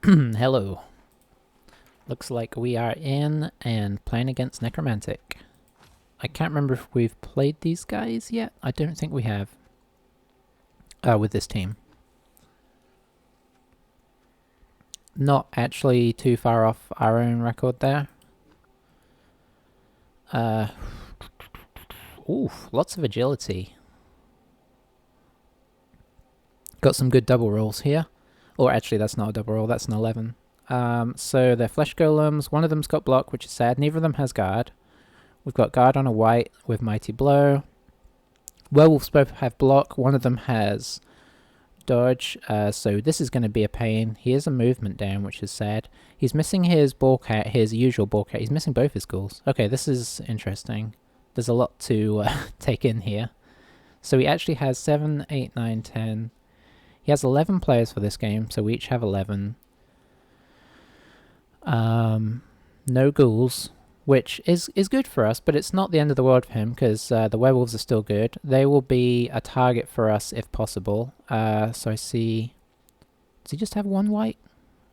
Hello. Looks like we are in and playing against Necromantic. I can't remember if we've played these guys yet. I don't think we have. With this team. Not actually too far off our own record there. Oof, lots of agility. Got some good double rolls here. Or actually, that's not a double roll, that's an 11. So they're flesh golems. One of them's got block, which is sad. Neither of them has guard. We've got guard on a white with mighty blow. Werewolves both have block. One of them has dodge. So this is going to be a pain. He is a movement down, which is sad. He's missing his ballcat, his usual ballcat. He's missing both his ghouls. Okay, this is interesting. There's a lot to take in here. So he actually has 7, 8, 9, 10. He has 11 players for this game, so we each have 11. No ghouls, which is good for us, but it's not the end of the world for him, because the werewolves are still good. They will be a target for us if possible. So I see... Does he just have one white?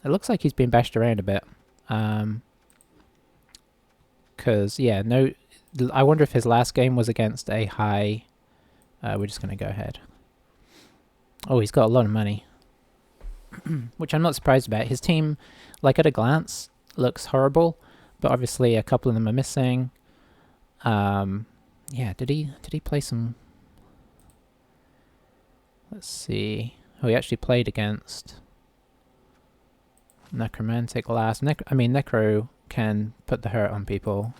It looks like he's been bashed around a bit. Because, yeah, no... I wonder if his last game was against a high... we're just going to go ahead. Oh, he's got a lot of money. Which I'm not surprised about. His team, like at a glance, looks horrible, but obviously a couple of them are missing. Yeah, did he play some... Let's see. Oh, he actually played against Necromantic last. Necro can put the hurt on people.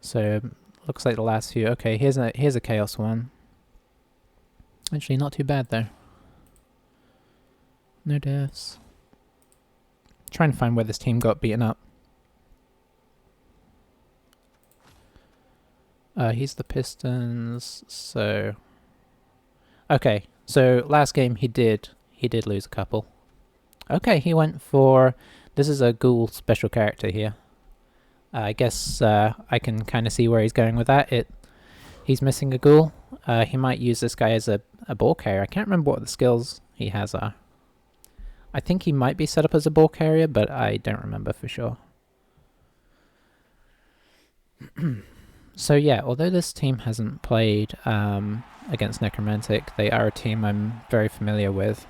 So, looks like the last few... Okay, here's a Chaos one. Actually, not too bad, though. No deaths. Trying to find where this team got beaten up. He's the Pistons, so... Okay, so last game he did lose a couple. Okay, he went for... This is a ghoul special character here. I guess I can kind of see where he's going with that. He's missing a ghoul. He might use this guy as a ball carrier. I can't remember what the skills he has are. I think he might be set up as a ball carrier, but I don't remember for sure. So yeah, although this team hasn't played against Necromantic, they are a team I'm very familiar with.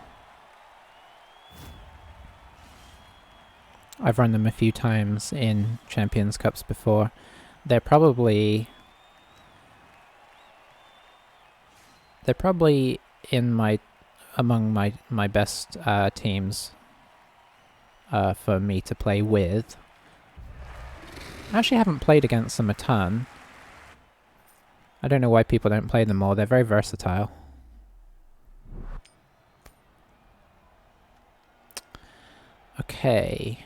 I've run them a few times in Champions Cups before. They're probably in among my best teams for me to play with. I actually haven't played against them a ton. I don't know why people don't play them more. They're very versatile. Okay.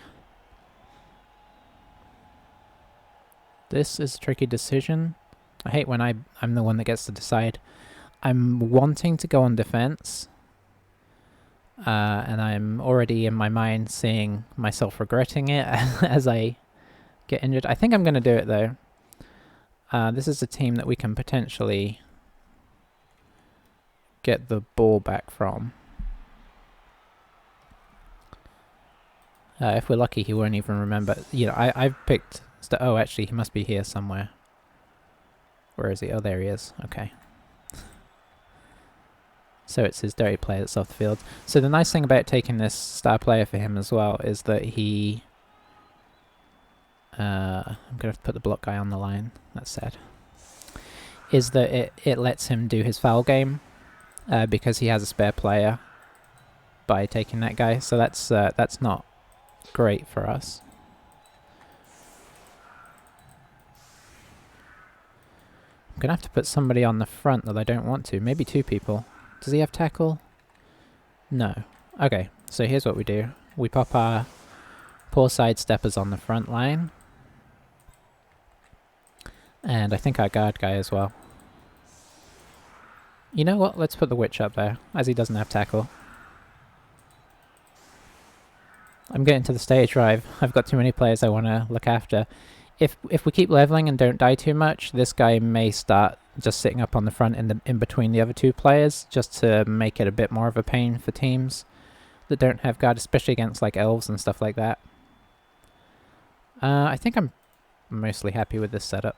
This is a tricky decision. I hate when I'm the one that gets to decide. I'm wanting to go on defense. And I'm already in my mind seeing myself regretting it as I get injured. I think I'm going to do it though. This is a team that we can potentially get the ball back from. If we're lucky, he won't even remember. You know, I've picked... Oh, actually, he must be here somewhere. Where is he? Oh, there he is. Okay. So it's his dirty player that's off the field. So the nice thing about taking this star player for him as well is that he... I'm going to have to put the block guy on the line. That's sad. Is that it lets him do his foul game because he has a spare player by taking that guy. So that's not great for us. I'm going to have to put somebody on the front that I don't want to. Maybe two people. Does he have tackle? No. Okay, so here's what we do. We pop our poor sidesteppers on the front line. And I think our guard guy as well. You know what? Let's put the witch up there, as he doesn't have tackle. I'm getting to the stage where I've got too many players I want to look after. If we keep leveling and don't die too much, this guy may start just sitting up on the front in between the other two players, just to make it a bit more of a pain for teams. that don't have guard, especially against like elves and stuff like that. I think I'm mostly happy with this setup.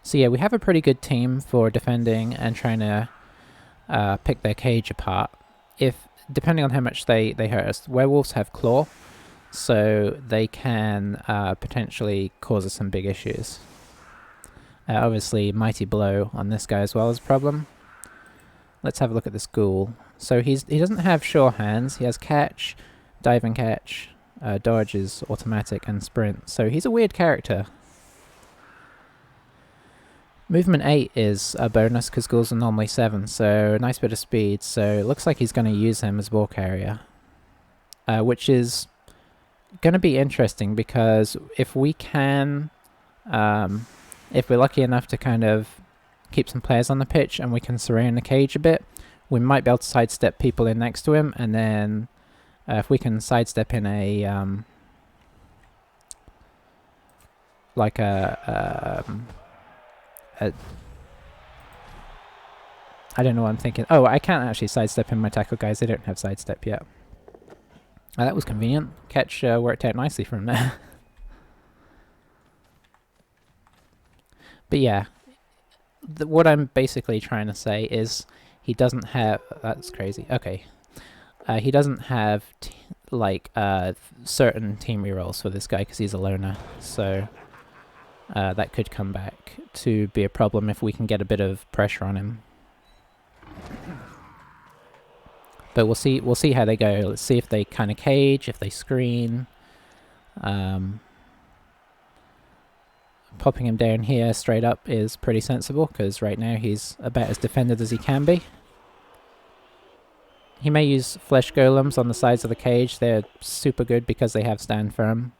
So yeah, we have a pretty good team for defending and trying to pick their cage apart. Depending on how much they hurt us, werewolves have claw, so they can potentially cause us some big issues. Obviously, mighty blow on this guy as well is a problem. Let's have a look at this ghoul. So he doesn't have sure hands. He has catch, dive and catch, dodge is automatic, and sprint. So he's a weird character. Movement 8 is a bonus because ghouls are normally 7, so a nice bit of speed. So it looks like he's going to use him as ball carrier, which is going to be interesting because if we can, if we're lucky enough to kind of keep some players on the pitch and we can surround the cage a bit, we might be able to sidestep people in next to him, and then if we can sidestep in a I don't know what I'm thinking. Oh, I can't actually sidestep in my tackle guys. They don't have sidestep yet. That was convenient. Catch worked out nicely from there. But yeah, what I'm basically trying to say is he doesn't have... That's crazy. Okay. He doesn't have certain team rerolls for this guy because he's a loner. So that could come back to be a problem if we can get a bit of pressure on him. But we'll see how they go. Let's see if they kind of cage, if they screen. Popping him down here straight up is pretty sensible because right now he's about as defended as he can be. He may use flesh golems on the sides of the cage. They're super good because they have stand firm,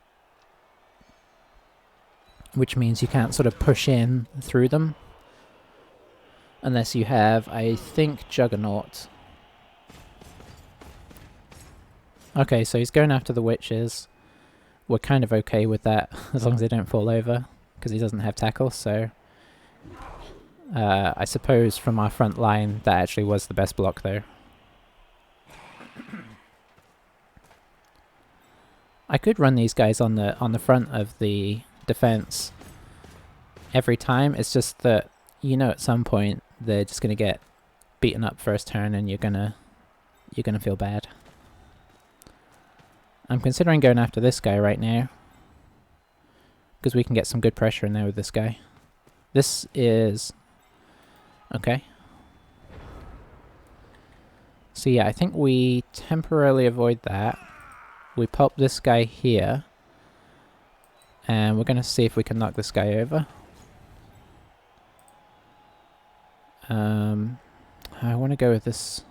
which means you can't sort of push in through them unless you have, I think, Juggernaut. Okay, so he's going after the witches. We're kind of okay with that as long as they don't fall over because he doesn't have tackle. So I suppose from our front line that actually was the best block though. I could run these guys on the front of the defense every time. It's just that, you know, at some point they're just gonna get beaten up first turn and you're gonna feel bad. I'm considering going after this guy right now because we can get some good pressure in there with this guy. This is okay. So yeah, I think we temporarily avoid that. We pop this guy here and we're gonna see if we can knock this guy over. I want to go with this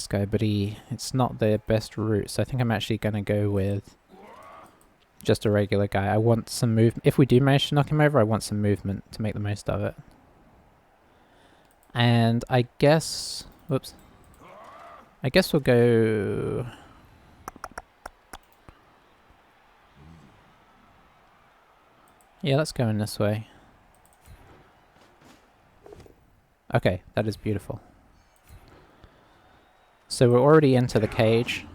guy, but it's not the best route, so I think I'm actually going to go with just a regular guy. I want some movement. If we do manage to knock him over, I want some movement to make the most of it. And I guess... Whoops. I guess we'll go... Yeah, let's go in this way. Okay, that is beautiful. So we're already into the cage.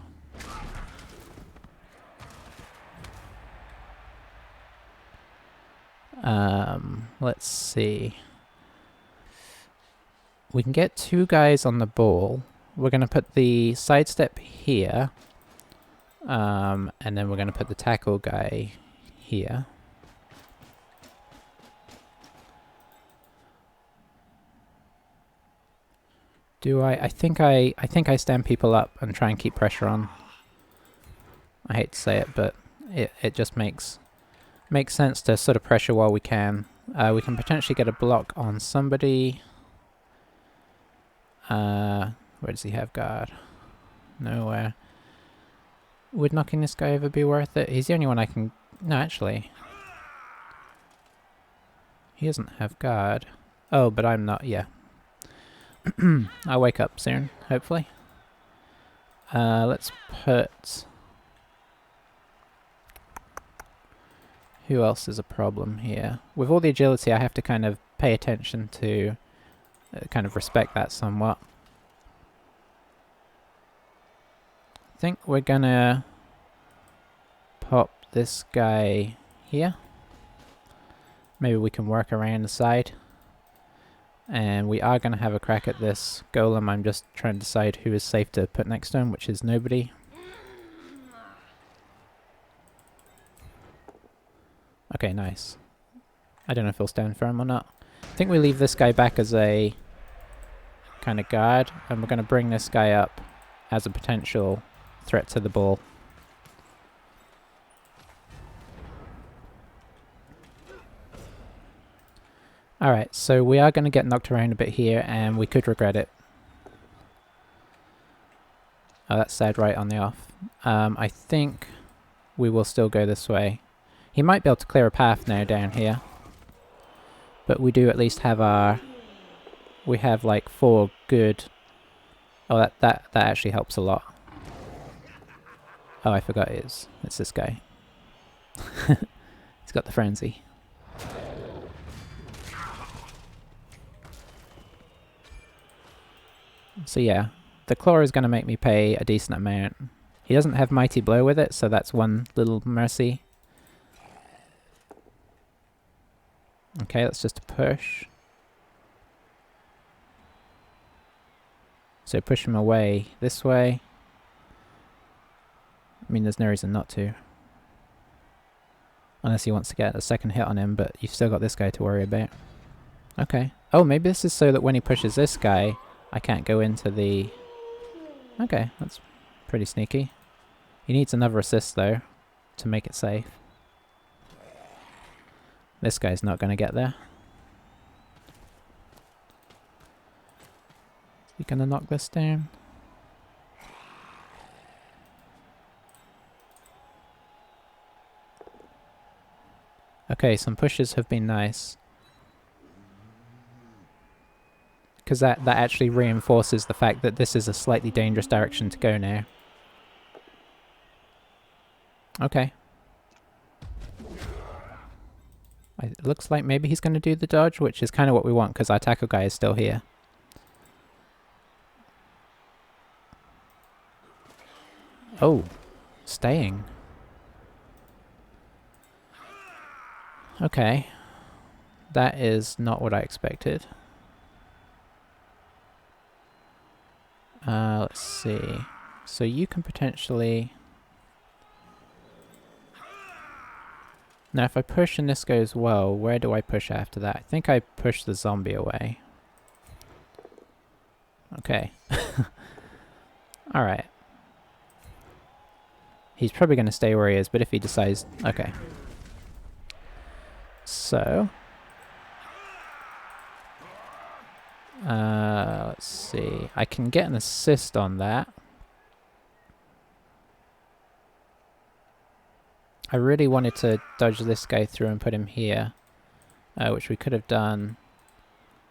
Let's see. We can get two guys on the ball. We're going to put the sidestep here. And then we're going to put the tackle guy here. Do I think I stand people up and try and keep pressure on. I hate to say it, but it just makes sense to sort of pressure while we can. We can potentially get a block on somebody. Where does he have guard? Nowhere. Would knocking this guy over be worth it? He's the only one I can... No, actually. He doesn't have guard. Oh, but I'm not... Yeah. I'll wake up soon, hopefully. Let's put... Who else is a problem here? With all the agility, I have to kind of pay attention to kind of respect that somewhat. I think we're gonna pop this guy here. Maybe we can work around the side. And we are going to have a crack at this golem. I'm just trying to decide who is safe to put next to him, which is nobody. Okay, nice. I don't know if he'll stand firm or not. I think we leave this guy back as a kind of guard, and we're going to bring this guy up as a potential threat to the ball. Alright, so we are going to get knocked around a bit here, and we could regret it. Oh, that's sad right on the off. I think we will still go this way. He might be able to clear a path now down here. But we do at least have our... We have like 4 good... Oh, that actually helps a lot. Oh, I forgot it's this guy. He's got the frenzy. So yeah, the claw is going to make me pay a decent amount. He doesn't have mighty blow with it, so that's one little mercy. Okay, that's just a push. So push him away this way. I mean, there's no reason not to. Unless he wants to get a second hit on him, but you've still got this guy to worry about. Okay. Oh, maybe this is so that when he pushes this guy, I can't go into the... Okay, that's pretty sneaky. He needs another assist, though, to make it safe. This guy's not going to get there. Is he going to knock this down? Okay, some pushes have been nice. Because that actually reinforces the fact that this is a slightly dangerous direction to go now. Okay. It looks like maybe he's going to do the dodge, which is kind of what we want because our tackle guy is still here. Oh, staying. Okay. That is not what I expected. Let's see. So you can potentially... Now if I push and this goes well, where do I push after that? I think I push the zombie away. Okay. Alright. He's probably going to stay where he is, but if he decides... Okay. So... let's see. I can get an assist on that. I really wanted to dodge this guy through and put him here, which we could have done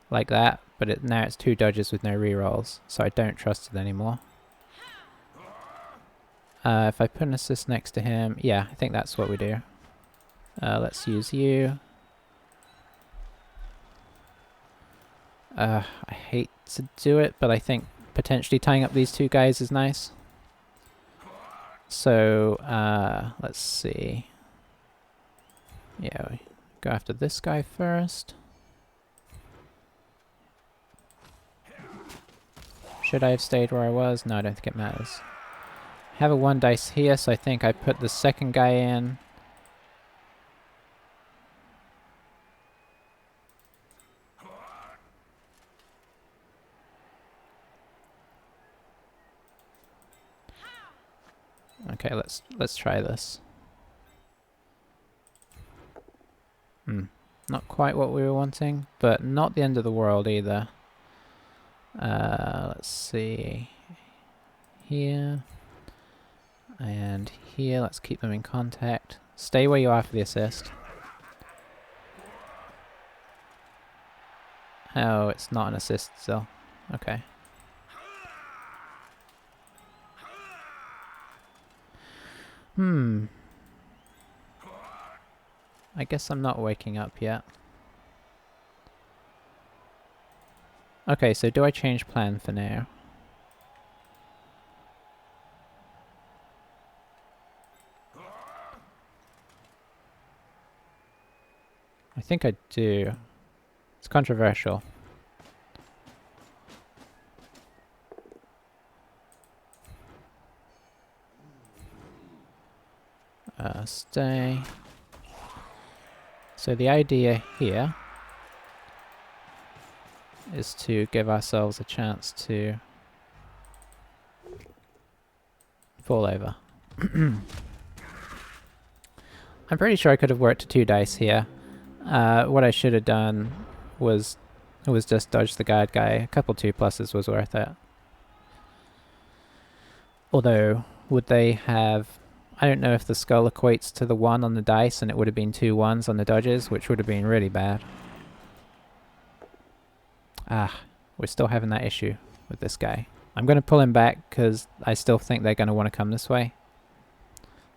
like that, but now it's 2 dodges with no rerolls, so I don't trust it anymore. If I put an assist next to him, yeah, I think that's what we do. Let's use you. I hate to do it, but I think potentially tying up these 2 guys is nice. So, let's see. Yeah, we go after this guy first. Should I have stayed where I was? No, I don't think it matters. I have a 1 dice here, so I think I put the second guy in. Okay, let's try this. Not quite what we were wanting, but not the end of the world either. Let's see. Here. And here, let's keep them in contact. Stay where you are for the assist. Oh, it's not an assist still. Okay. I guess I'm not waking up yet. Okay, so do I change plan for now? I think I do. It's controversial. Stay. So the idea here is to give ourselves a chance to fall over. I'm pretty sure I could have worked to 2 dice here. What I should have done was just dodge the guard guy. A couple 2+ was worth it. Although, would they have... I don't know if the skull equates to the 1 on the dice and it would have been 2 1s on the dodges, which would have been really bad. Ah, we're still having that issue with this guy. I'm going to pull him back because I still think they're going to want to come this way.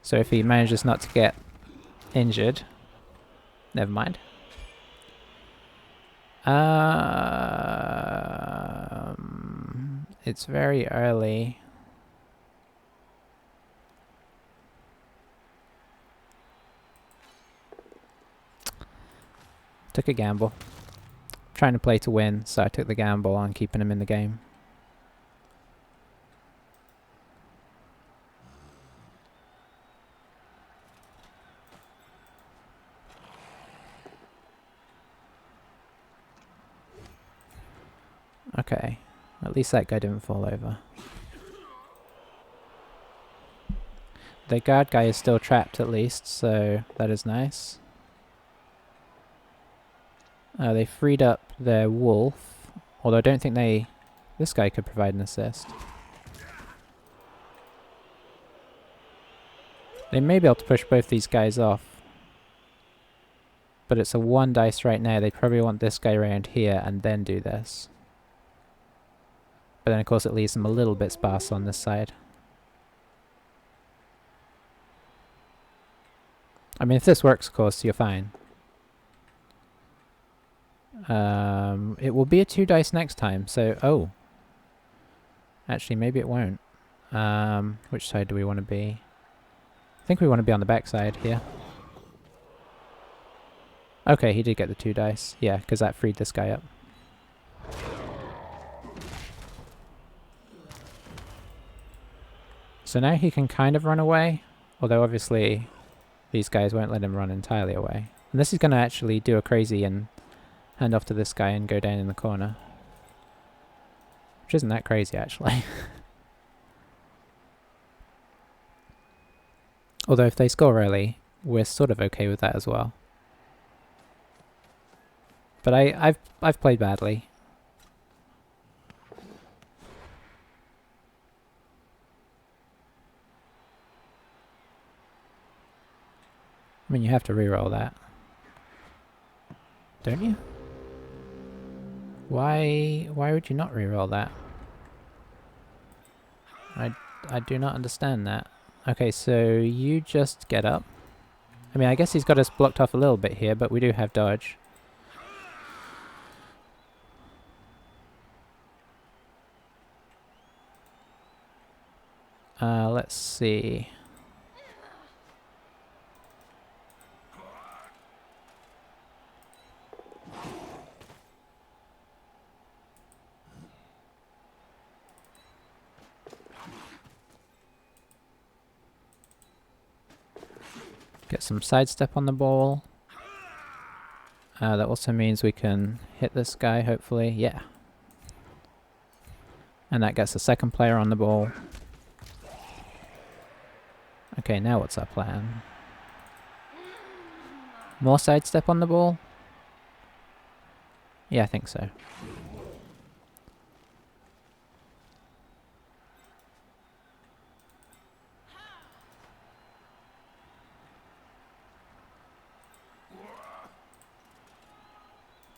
So if he manages not to get injured... Never mind. It's very early. Took a gamble. Trying to play to win, so I took the gamble on keeping him in the game. Okay, at least that guy didn't fall over. The guard guy is still trapped at least, so that is nice. They freed up their wolf, although I don't think they... This guy could provide an assist. They may be able to push both these guys off. But it's a 1 dice right now. They probably want this guy around here and then do this. But then of course it leaves them a little bit sparse on this side. I mean, if this works, of course, you're fine. It will be a 2 dice next time, so... Oh. Actually, maybe it won't. Which side do we want to be? I think we want to be on the back side here. Okay, he did get the 2 dice. Yeah, because that freed this guy up. So now he can kind of run away, although obviously these guys won't let him run entirely away. And this is going to actually do a crazy and hand off to this guy and go down in the corner. Which isn't that crazy, actually. Although if they score early, we're sort of okay with that as well. But I've played badly. I mean, you have to reroll that. Don't you? Why would you not reroll that? I do not understand that. Okay, so you just get up. I mean, I guess he's got us blocked off a little bit here, but we do have dodge. Let's see. Get some sidestep on the ball. That also means we can hit this guy, hopefully. Yeah. And that gets the second player on the ball. Okay, now what's our plan? More sidestep on the ball? Yeah, I think so.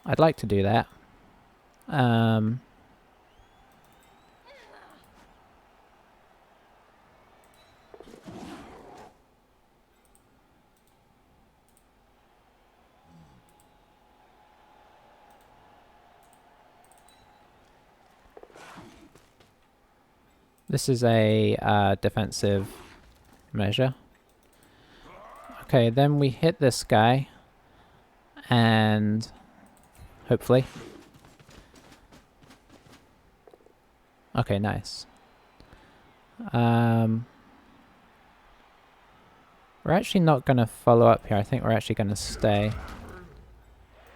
I'd like to do that. This is a defensive measure. Okay, then we hit this guy. And hopefully. Okay, nice. We're actually not going to follow up here. I think we're actually going to stay.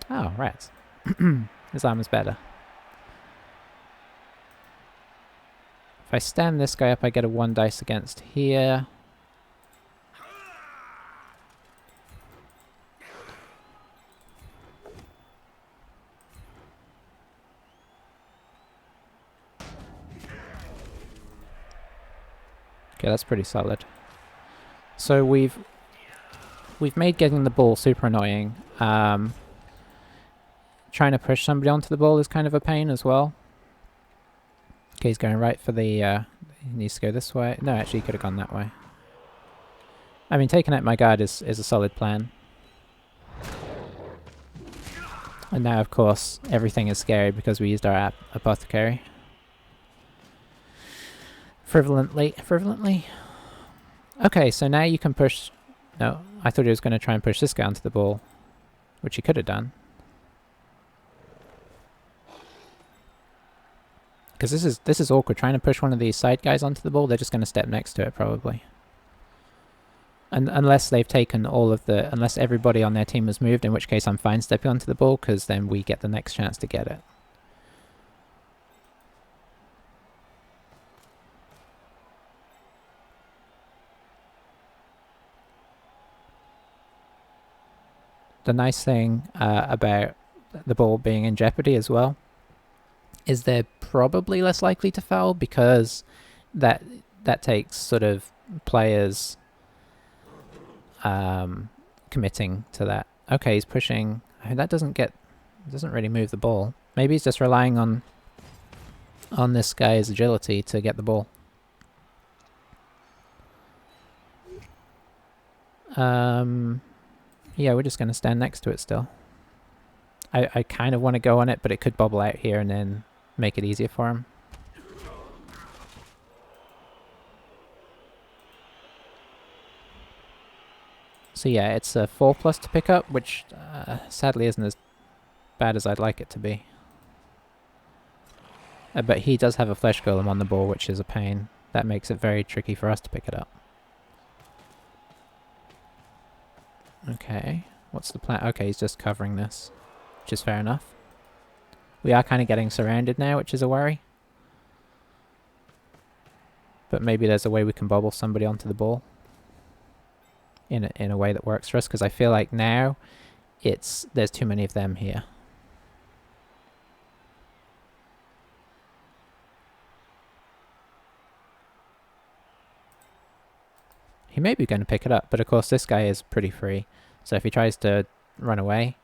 Oh, rats. His armor's better. If I stand this guy up, I get a 1 dice against here. Okay, that's pretty solid. So we've made getting the ball super annoying. Trying to push somebody onto the ball is kind of a pain as well. Okay, he's going right for the... he needs to go this way. No, actually, he could have gone that way. I mean, taking out my guard is a solid plan. And now, of course, everything is scary because we used our apothecary. Frivolently. Okay, so now you can push... No, I thought he was going to try and push this guy onto the ball, which he could have done. Because this is awkward. Trying to push one of these side guys onto the ball, they're just going to step next to it, probably. And unless they've taken all of the... Unless everybody on their team has moved, in which case I'm fine stepping onto the ball, because then we get the next chance to get it. The nice thing about the ball being in jeopardy as well is they're probably less likely to foul, because that takes sort of players committing to that. Okay, he's pushing. I mean, that doesn't really move the ball. Maybe he's just relying on this guy's agility to get the ball. Yeah, we're just going to stand next to it still. I kind of want to go on it, but it could bobble out here and then make it easier for him. So yeah, it's a 4+ to pick up, which sadly isn't as bad as I'd like it to be. But he does have a flesh golem on the ball, which is a pain. That makes it very tricky for us to pick it up. Okay, what's the plan? Okay, he's just covering this, which is fair enough. We are kind of getting surrounded now, which is a worry. But maybe there's a way we can bobble somebody onto the ball in a way that works for us, because I feel like now there's too many of them here. He may be going to pick it up, but of course this guy is pretty free. So if he tries to run away,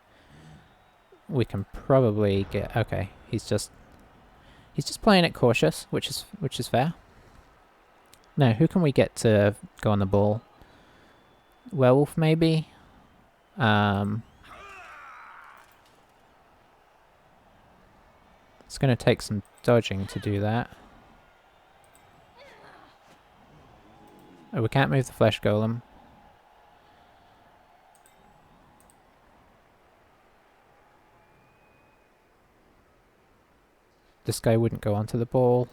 we can probably get... Okay, he's just playing it cautious, which is fair. Now, who can we get to go on the ball? Werewolf, maybe? It's going to take some dodging to do that. Oh, we can't move the flesh golem. This guy wouldn't go onto the ball.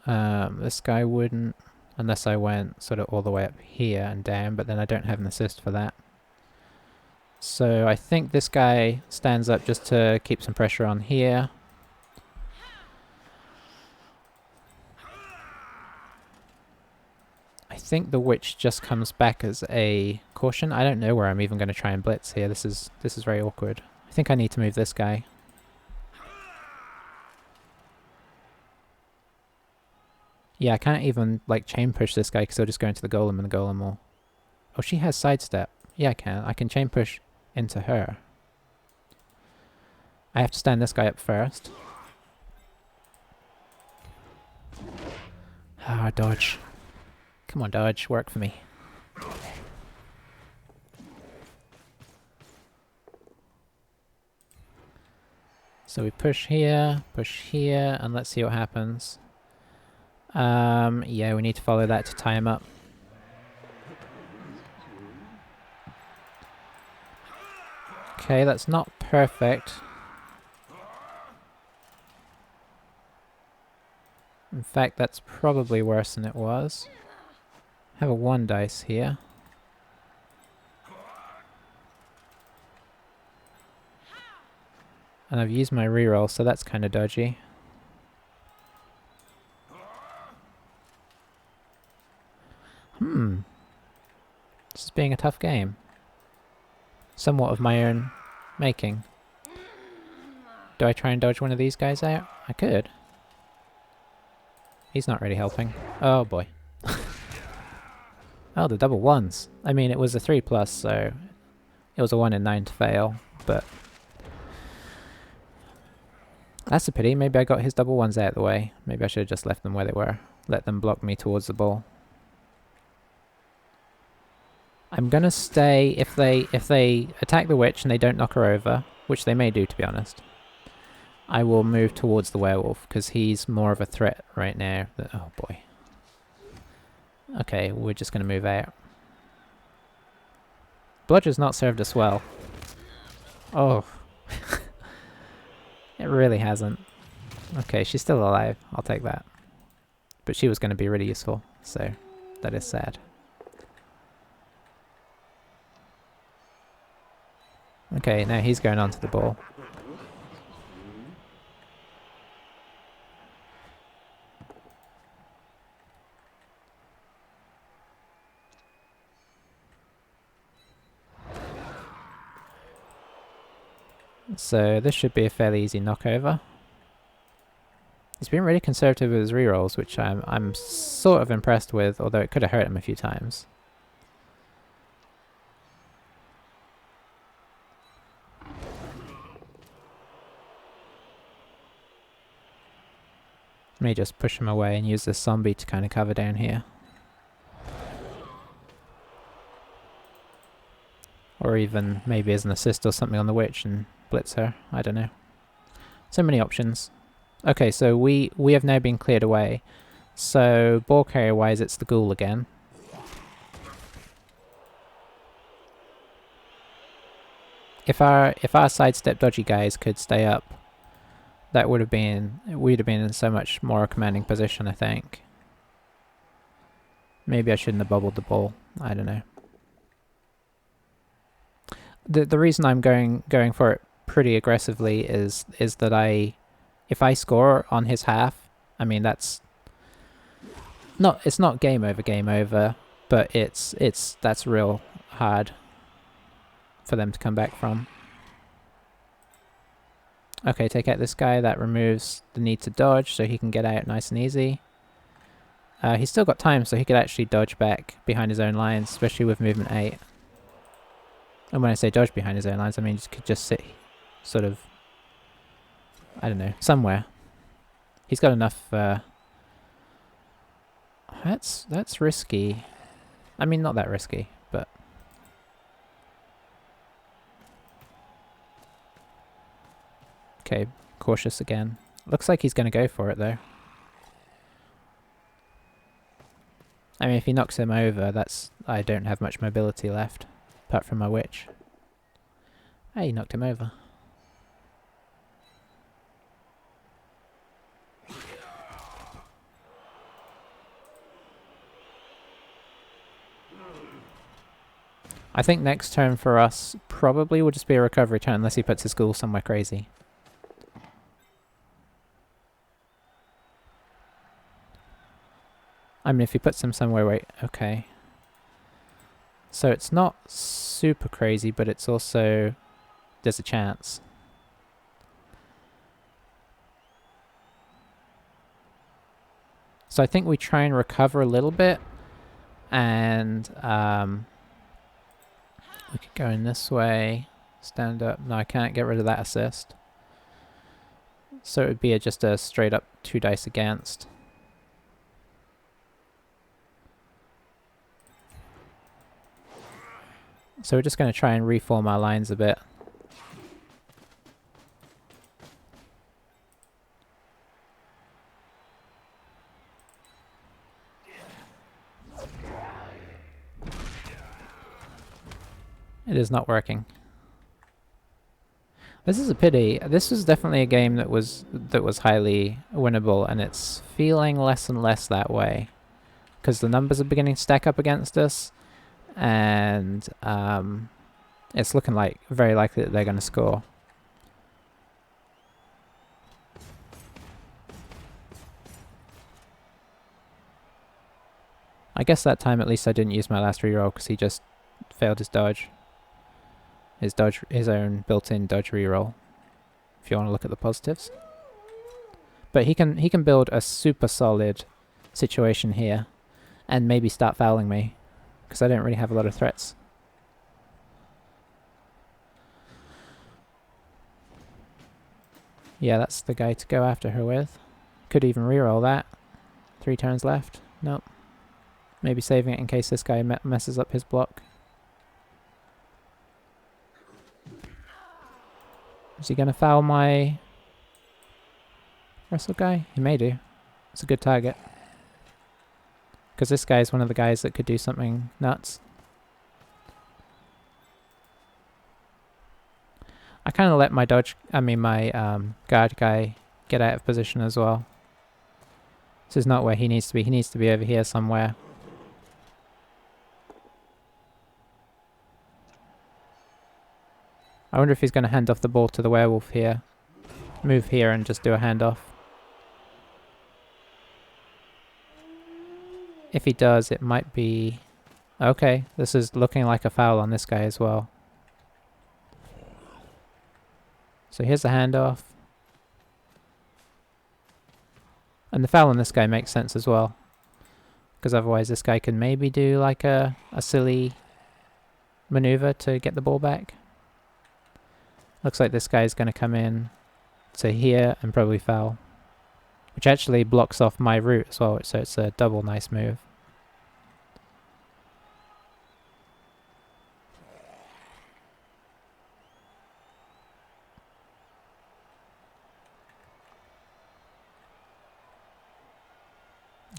This guy wouldn't, unless I went sort of all the way up here and down, but then I don't have an assist for that. So I think this guy stands up just to keep some pressure on here. I think the witch just comes back as a caution. I don't know where I'm even going to try and blitz here. This is very awkward. I think I need to move this guy. Yeah, I can't even like chain push this guy because he'll just go into the golem and the golem will... Oh, she has sidestep. Yeah, I can. I can chain push into her. I have to stand this guy up first. Ah, dodge. Come on, dodge. Work for me. So we push here, and let's see what happens. Yeah, we need to follow that to tie him up. Okay, that's not perfect. In fact, that's probably worse than it was. Have a 1 dice here. And I've used my reroll, so that's kind of dodgy. This is being a tough game. Somewhat of my own making. Do I try and dodge one of these guys out? I could. He's not really helping. Oh boy. Oh, the double 1s. I mean, it was a 3+, so it was a 1 in 9 to fail, but that's a pity. Maybe I got his double 1s out of the way. Maybe I should have just left them where they were. Let them block me towards the ball. I'm gonna stay if they attack the witch and they don't knock her over, which they may do, to be honest. I will move towards the werewolf because he's more of a threat right now. Oh boy. Okay, we're just gonna move out. Bludger's not served us well. Oh. It really hasn't. Okay, she's still alive. I'll take that. But she was going to be really useful, so that is sad. Okay, now he's going onto the ball. So this should be a fairly easy knockover. He's been really conservative with his rerolls, which I'm sort of impressed with, although it could have hurt him a few times. May just push him away and use this zombie to kind of cover down here. Or even maybe as an assist or something on the witch and blitz her. I don't know. So many options. Okay, so we have now been cleared away. So ball carrier wise, it's the ghoul again. If our sidestep dodgy guys could stay up, that we'd have been in so much more commanding position, I think. Maybe I shouldn't have bubbled the ball. I don't know. The reason I'm going for it pretty aggressively is that if I score on his half, I mean it's not game over, but that's real hard for them to come back from. Okay, take out this guy. That removes the need to dodge, so he can get out nice and easy. He's still got time, so he could actually dodge back behind his own lines, especially with movement 8. And when I say dodge behind his own lines, I mean he could just sit sort of, I don't know, somewhere. He's got enough, that's risky. I mean, not that risky, but... Okay, cautious again. Looks like he's going to go for it, though. I mean, if he knocks him over, I don't have much mobility left, apart from my witch. Hey, he knocked him over. I think next turn for us probably will just be a recovery turn unless he puts his ghoul somewhere crazy. I mean, if he puts him somewhere, wait, okay. So it's not super crazy, but it's also, there's a chance. So I think we try and recover a little bit, and we could go in this way, stand up. No, I can't get rid of that assist. So it would be just a straight up 2 dice against. So we're just going to try and reform our lines a bit. It is not working. This is a pity. This was definitely a game that was highly winnable, and it's feeling less and less that way because the numbers are beginning to stack up against us, and it's looking like very likely that they're going to score. I guess that time at least I didn't use my last reroll because he just failed his dodge. His own built-in dodge reroll. If you want to look at the positives. But he can build a super solid situation here and maybe start fouling me because I don't really have a lot of threats. Yeah, that's the guy to go after her with. Could even reroll that. 3 turns left. Nope. Maybe saving it in case this guy messes up his block. Is he going to foul my wrestle guy? He may do. It's a good target. Because this guy is one of the guys that could do something nuts. I kind of let my guard guy get out of position as well. This is not where he needs to be. He needs to be over here somewhere. I wonder if he's going to hand off the ball to the werewolf here. Move here and just do a handoff. If he does, it might be... Okay, this is looking like a foul on this guy as well. So here's the handoff. And the foul on this guy makes sense as well. Because otherwise this guy can maybe do like a silly maneuver to get the ball back. Looks like this guy's going to come in to here and probably foul. Which actually blocks off my route as well, so it's a double nice move.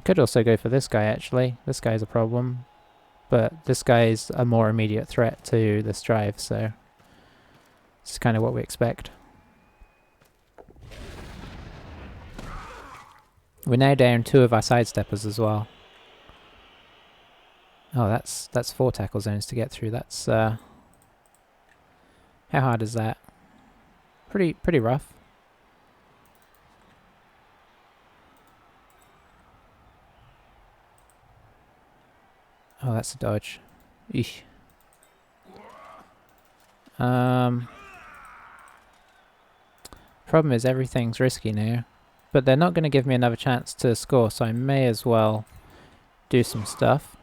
Could also go for this guy actually. This guy's a problem. But this guy's a more immediate threat to this drive, so it's kind of what we expect. We're now down 2 of our sidesteppers as well. Oh, that's 4 tackle zones to get through. That's how hard is that? Pretty rough. Oh, that's a dodge. Eesh. Problem is everything's risky now. But they're not going to give me another chance to score, so I may as well do some stuff.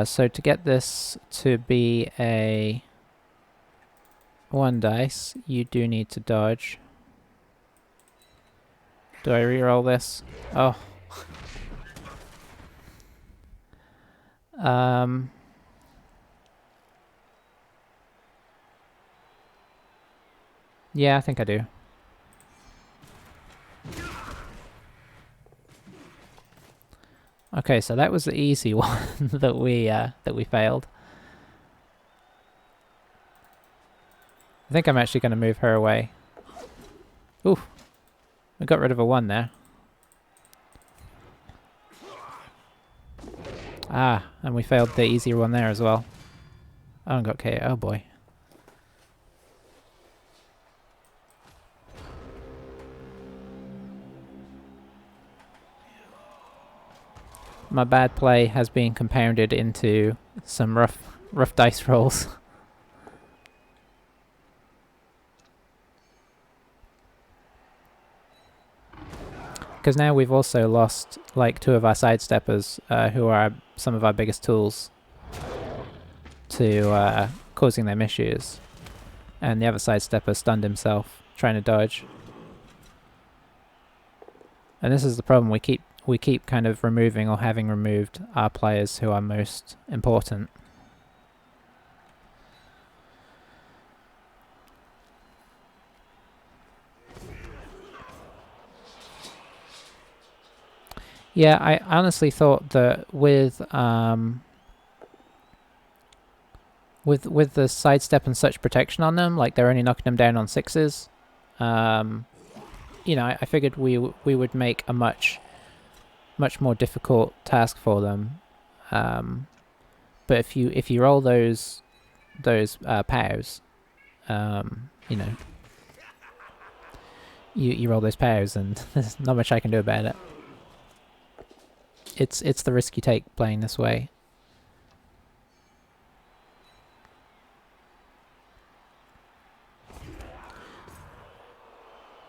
So to get this to be a 1 dice, you do need to dodge. Do I reroll this? Oh. Yeah, I think I do. Okay, so that was the easy one that we failed. I think I'm actually going to move her away. Ooh, we got rid of a 1 there. Ah, and we failed the easier one there as well. Oh, and got KO. Oh boy. My bad play has been compounded into some rough dice rolls. Because now we've also lost like 2 of our sidesteppers, who are some of our biggest tools, to causing them issues. And the other sidestepper stunned himself trying to dodge. And this is the problem, we keep kind of removing or having removed our players who are most important. Yeah, I honestly thought that with the sidestep and such protection on them, like they're only knocking them down on 6s. You know, I figured we would make a much more difficult task for them. But if you roll those POWs, you know, you roll those POWs, and there's not much I can do about it. It's the risk you take playing this way.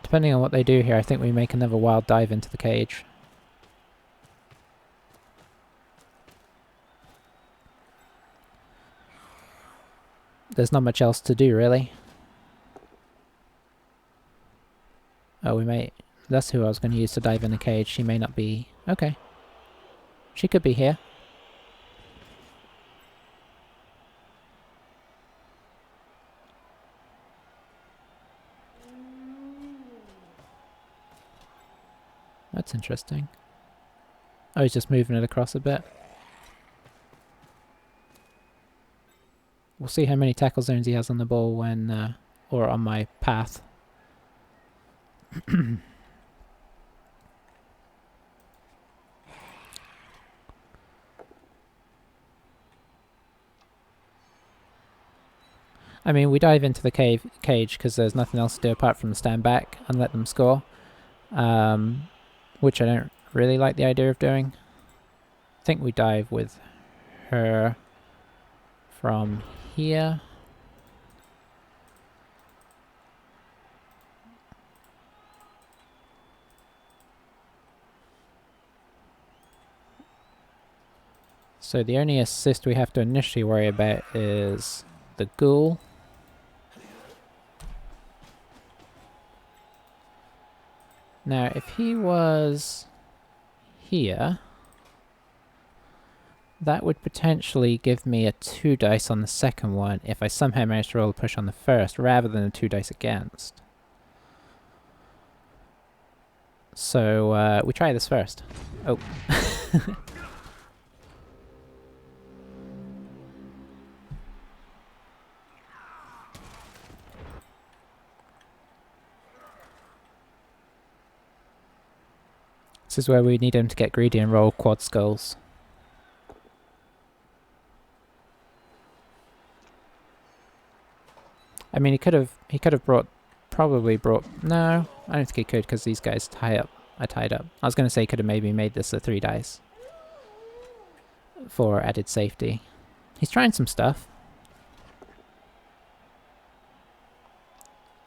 Depending on what they do here, I think we make another wild dive into the cage. There's not much else to do, really. Oh, we may... That's who I was going to use to dive in the cage. She may not be... Okay. She could be here. That's interesting. Oh, he's just moving it across a bit. We'll see how many tackle zones he has on the ball when... or on my path. I mean, we dive into the cage because there's nothing else to do apart from stand back and let them score. Which I don't really like the idea of doing. I think we dive with her from here. So the only assist we have to initially worry about is the ghoul. Now, if he was here, that would potentially give me a 2 dice on the second one if I somehow managed to roll a push on the first, rather than a 2 dice against. So, we try this first. Oh. This is where we need him to get greedy and roll quad skulls. I mean, he could have probably brought, no, I don't think he could because these guys are tied up. I was going to say he could have maybe made this a 3 dice for added safety. He's trying some stuff.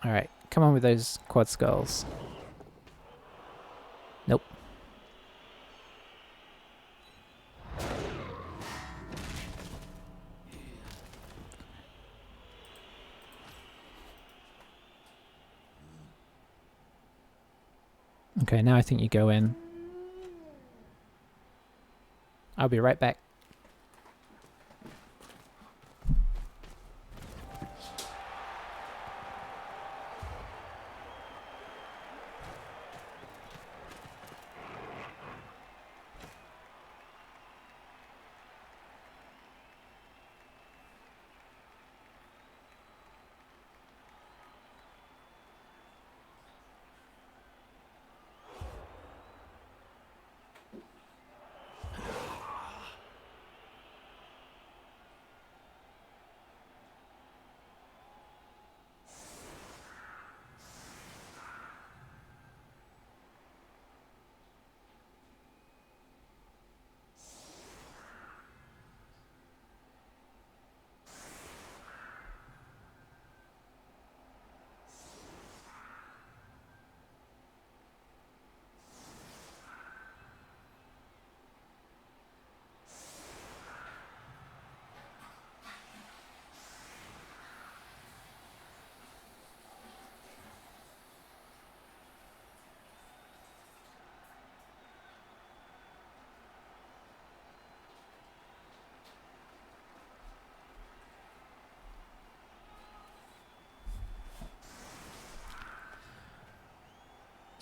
Alright, come on with those quad skulls. Nope. Okay, now I think you go in. I'll be right back.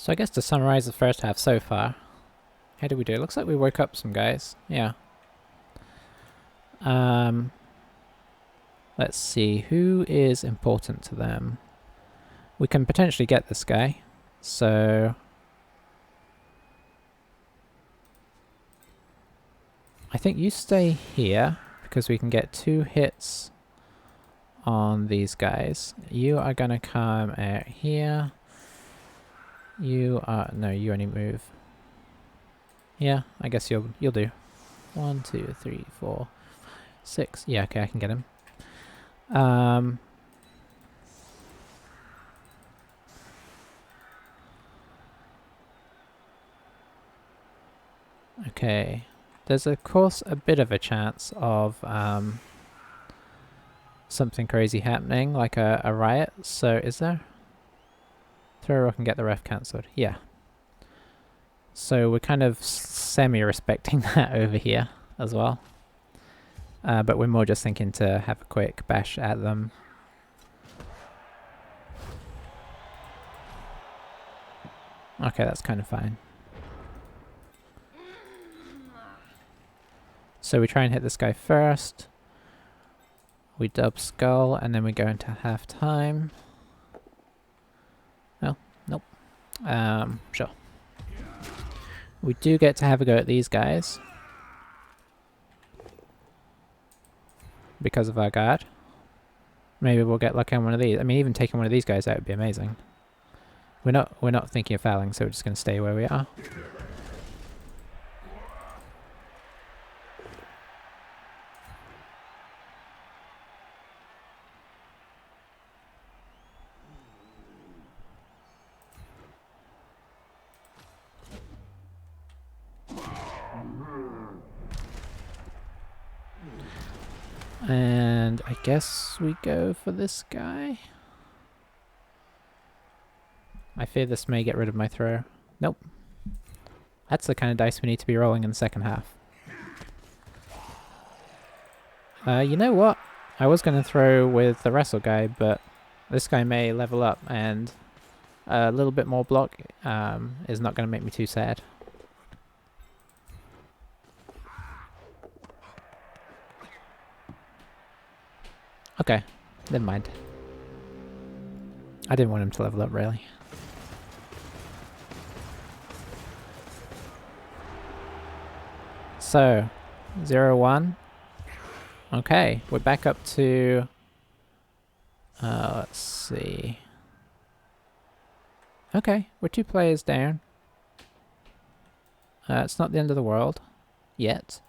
So I guess to summarize the first half so far, How did we do? It looks like we woke up some guys. Yeah. Let's see. Who is important to them? We can potentially get this guy. So... I think you stay here, because we can get 2 hits on these guys. You are gonna come out here. You are... no, you only move. Yeah, I guess you'll do. 1, 2, 3, 4, 6. Yeah, okay, I can get him. Okay. There's of course a bit of a chance of something crazy happening, like a riot. So is there? Throw a rock and get the ref cancelled. Yeah. So we're kind of semi-respecting that over here as well. But we're more just thinking to have a quick bash at them. Okay, that's kind of fine. So we try and hit this guy first. We dub skull and then we go into half time. Oh, nope. Sure. We do get to have a go at these guys. Because of our guard. Maybe we'll get lucky on one of these. I mean, even taking one of these guys out would be amazing. We're not thinking of fouling, so we're just going to stay where we are. And I guess we go for this guy. I fear this may get rid of my throw. Nope. That's the kind of dice we need to be rolling in the second half. You know what? I was going to throw with the wrestle guy, but this guy may level up and a little bit more block is not going to make me too sad. Okay, never mind. I didn't want him to level up, really. So, 0-1. Okay, we're back up to... let's see... Okay, we're 2 players down. It's not the end of the world. Yet.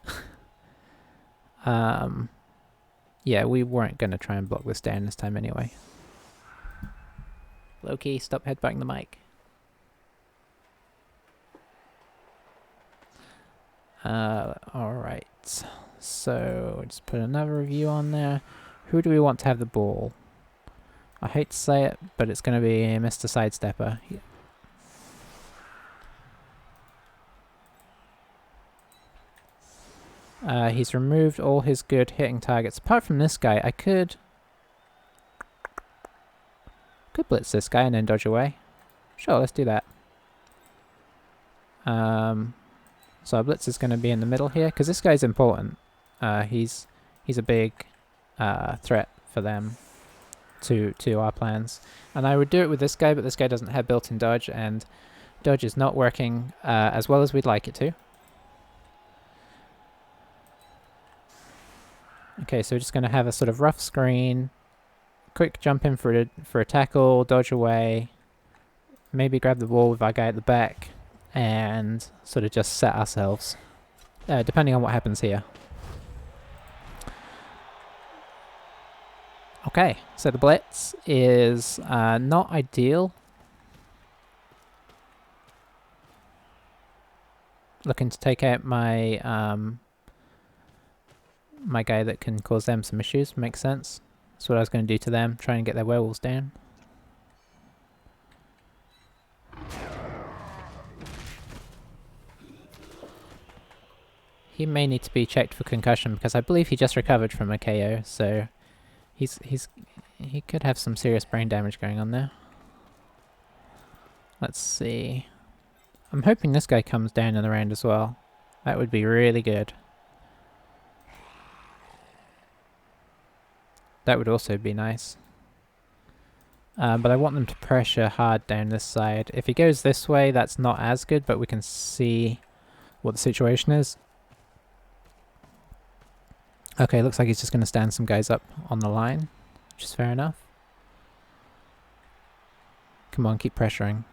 Yeah, we weren't going to try and block this down this time anyway. Loki, stop headbutting the mic. Alright. So, just put another review on there. Who do we want to have the ball? I hate to say it, but it's going to be Mr. Sidestepper. He's removed all his good hitting targets. Apart from this guy, I could blitz this guy and then dodge away. Sure, let's do that. So our blitz is going to be in the middle here, because this guy's important. He's a big threat for them to our plans. And I would do it with this guy, but this guy doesn't have built-in dodge, and dodge is not working as well as we'd like it to. Okay, so we're just going to have a sort of rough screen, quick jump in for a tackle, dodge away, maybe grab the ball with our guy at the back, and sort of just set ourselves, depending on what happens here. Okay, so the blitz is not ideal. Looking to take out my my guy that can cause them some issues. Makes sense. That's what I was going to do to them, try and get their werewolves down. He may need to be checked for concussion because I believe he just recovered from a KO, so he could have some serious brain damage going on there. Let's see. I'm hoping this guy comes down in the round as well. That would be really good. That would also be nice. But I want them to pressure hard down this side. If he goes this way, that's not as good, but we can see what the situation is. Okay, looks like he's just going to stand some guys up on the line, which is fair enough. Come on, keep pressuring.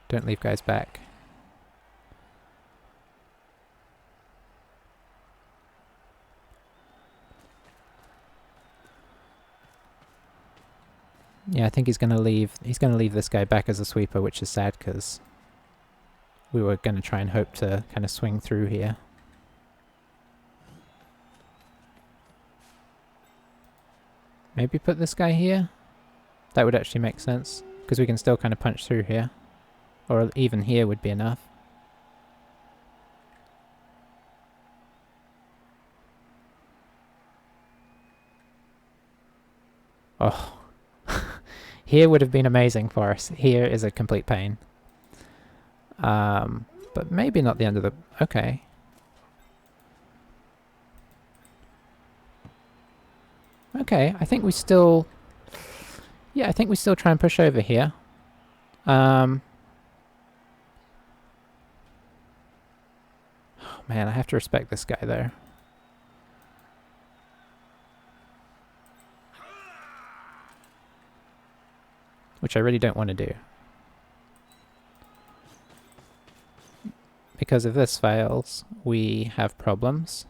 Don't leave guys back. Yeah, I think he's going to leave this guy back as a sweeper, which is sad because we were going to try and hope to kind of swing through here. Maybe put this guy here? That would actually make sense, because we can still kind of punch through here. Or even here would be enough. Oh. Here would have been amazing for us. Here is a complete pain. But maybe not the end of the... Okay. Okay, I think we still... Yeah, I think we still try and push over here. Oh man, I have to respect this guy though. Which I really don't want to do. Because if this fails, we have problems.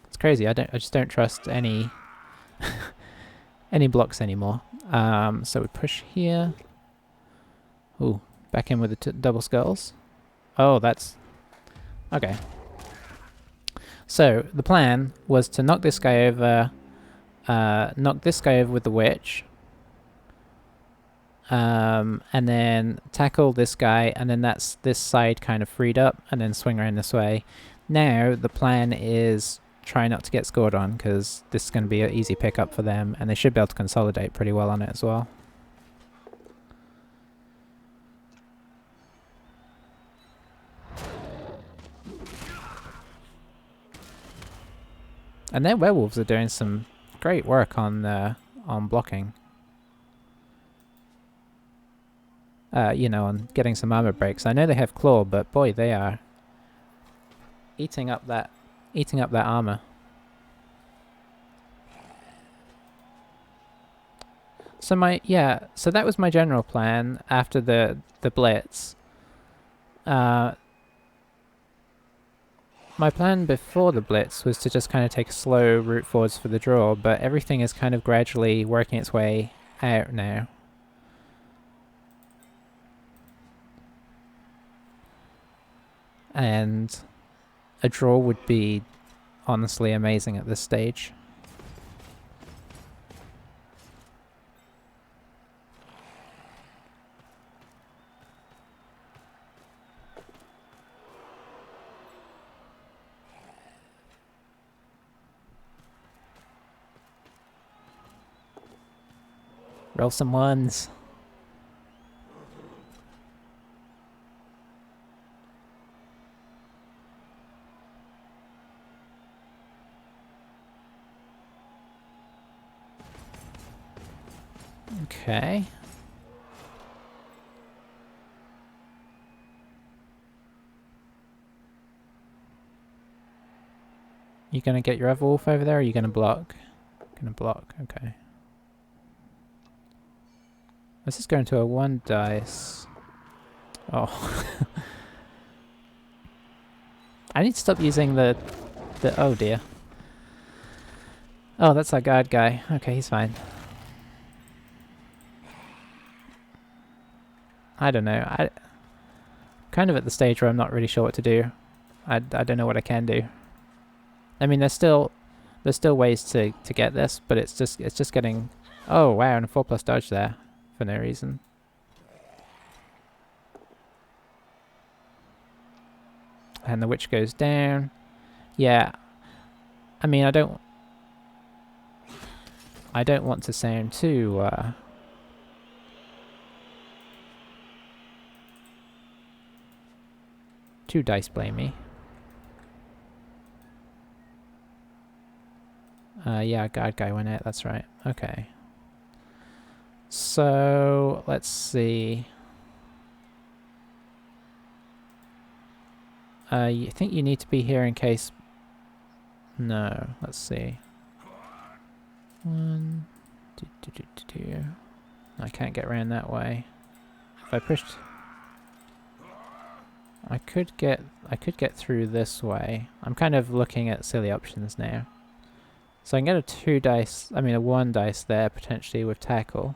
It's crazy, I just don't trust any any blocks anymore. So we push here. Ooh, back in with the double skulls. Oh, that's... Okay. So, the plan was to knock this guy over... knock this guy over with the witch. And then tackle this guy, and then that's this side kind of freed up, and then swing around this way. Now, the plan is try not to get scored on, because this is going to be an easy pickup for them, and they should be able to consolidate pretty well on it as well. And their werewolves are doing some great work on blocking. You know, on getting some armor breaks. I know they have claw, but boy, they are eating up that armor. So so that was my general plan after the blitz. My plan before the blitz was to just kind of take a slow route forwards for the draw, but everything is kind of gradually working its way out now. And a draw would be honestly amazing at this stage. Roll some ones. Okay. You gonna get your other wolf over there, or are you gonna block? Gonna block, okay. This is going to a 1 dice. Oh. I need to stop using the... Oh dear. Oh, that's our guard guy. Okay, he's fine. I don't know. I kind of at the stage where I'm not really sure what to do. I don't know what I can do. I mean, there's still ways to get this, but it's just getting... Oh wow, and a 4+ dodge there for no reason. And the witch goes down. Yeah. I mean, I don't want to sound too too dice blamey. Yeah, guard guy went out, that's right. Okay. So, let's see. You think you need to be here in case... No, let's see. 1, 2, 2, 2, 2, 2. I can't get around that way. If I pushed... I could get through this way. I'm kind of looking at silly options now. So I can get a 2 dice, I mean a 1 dice there potentially with tackle.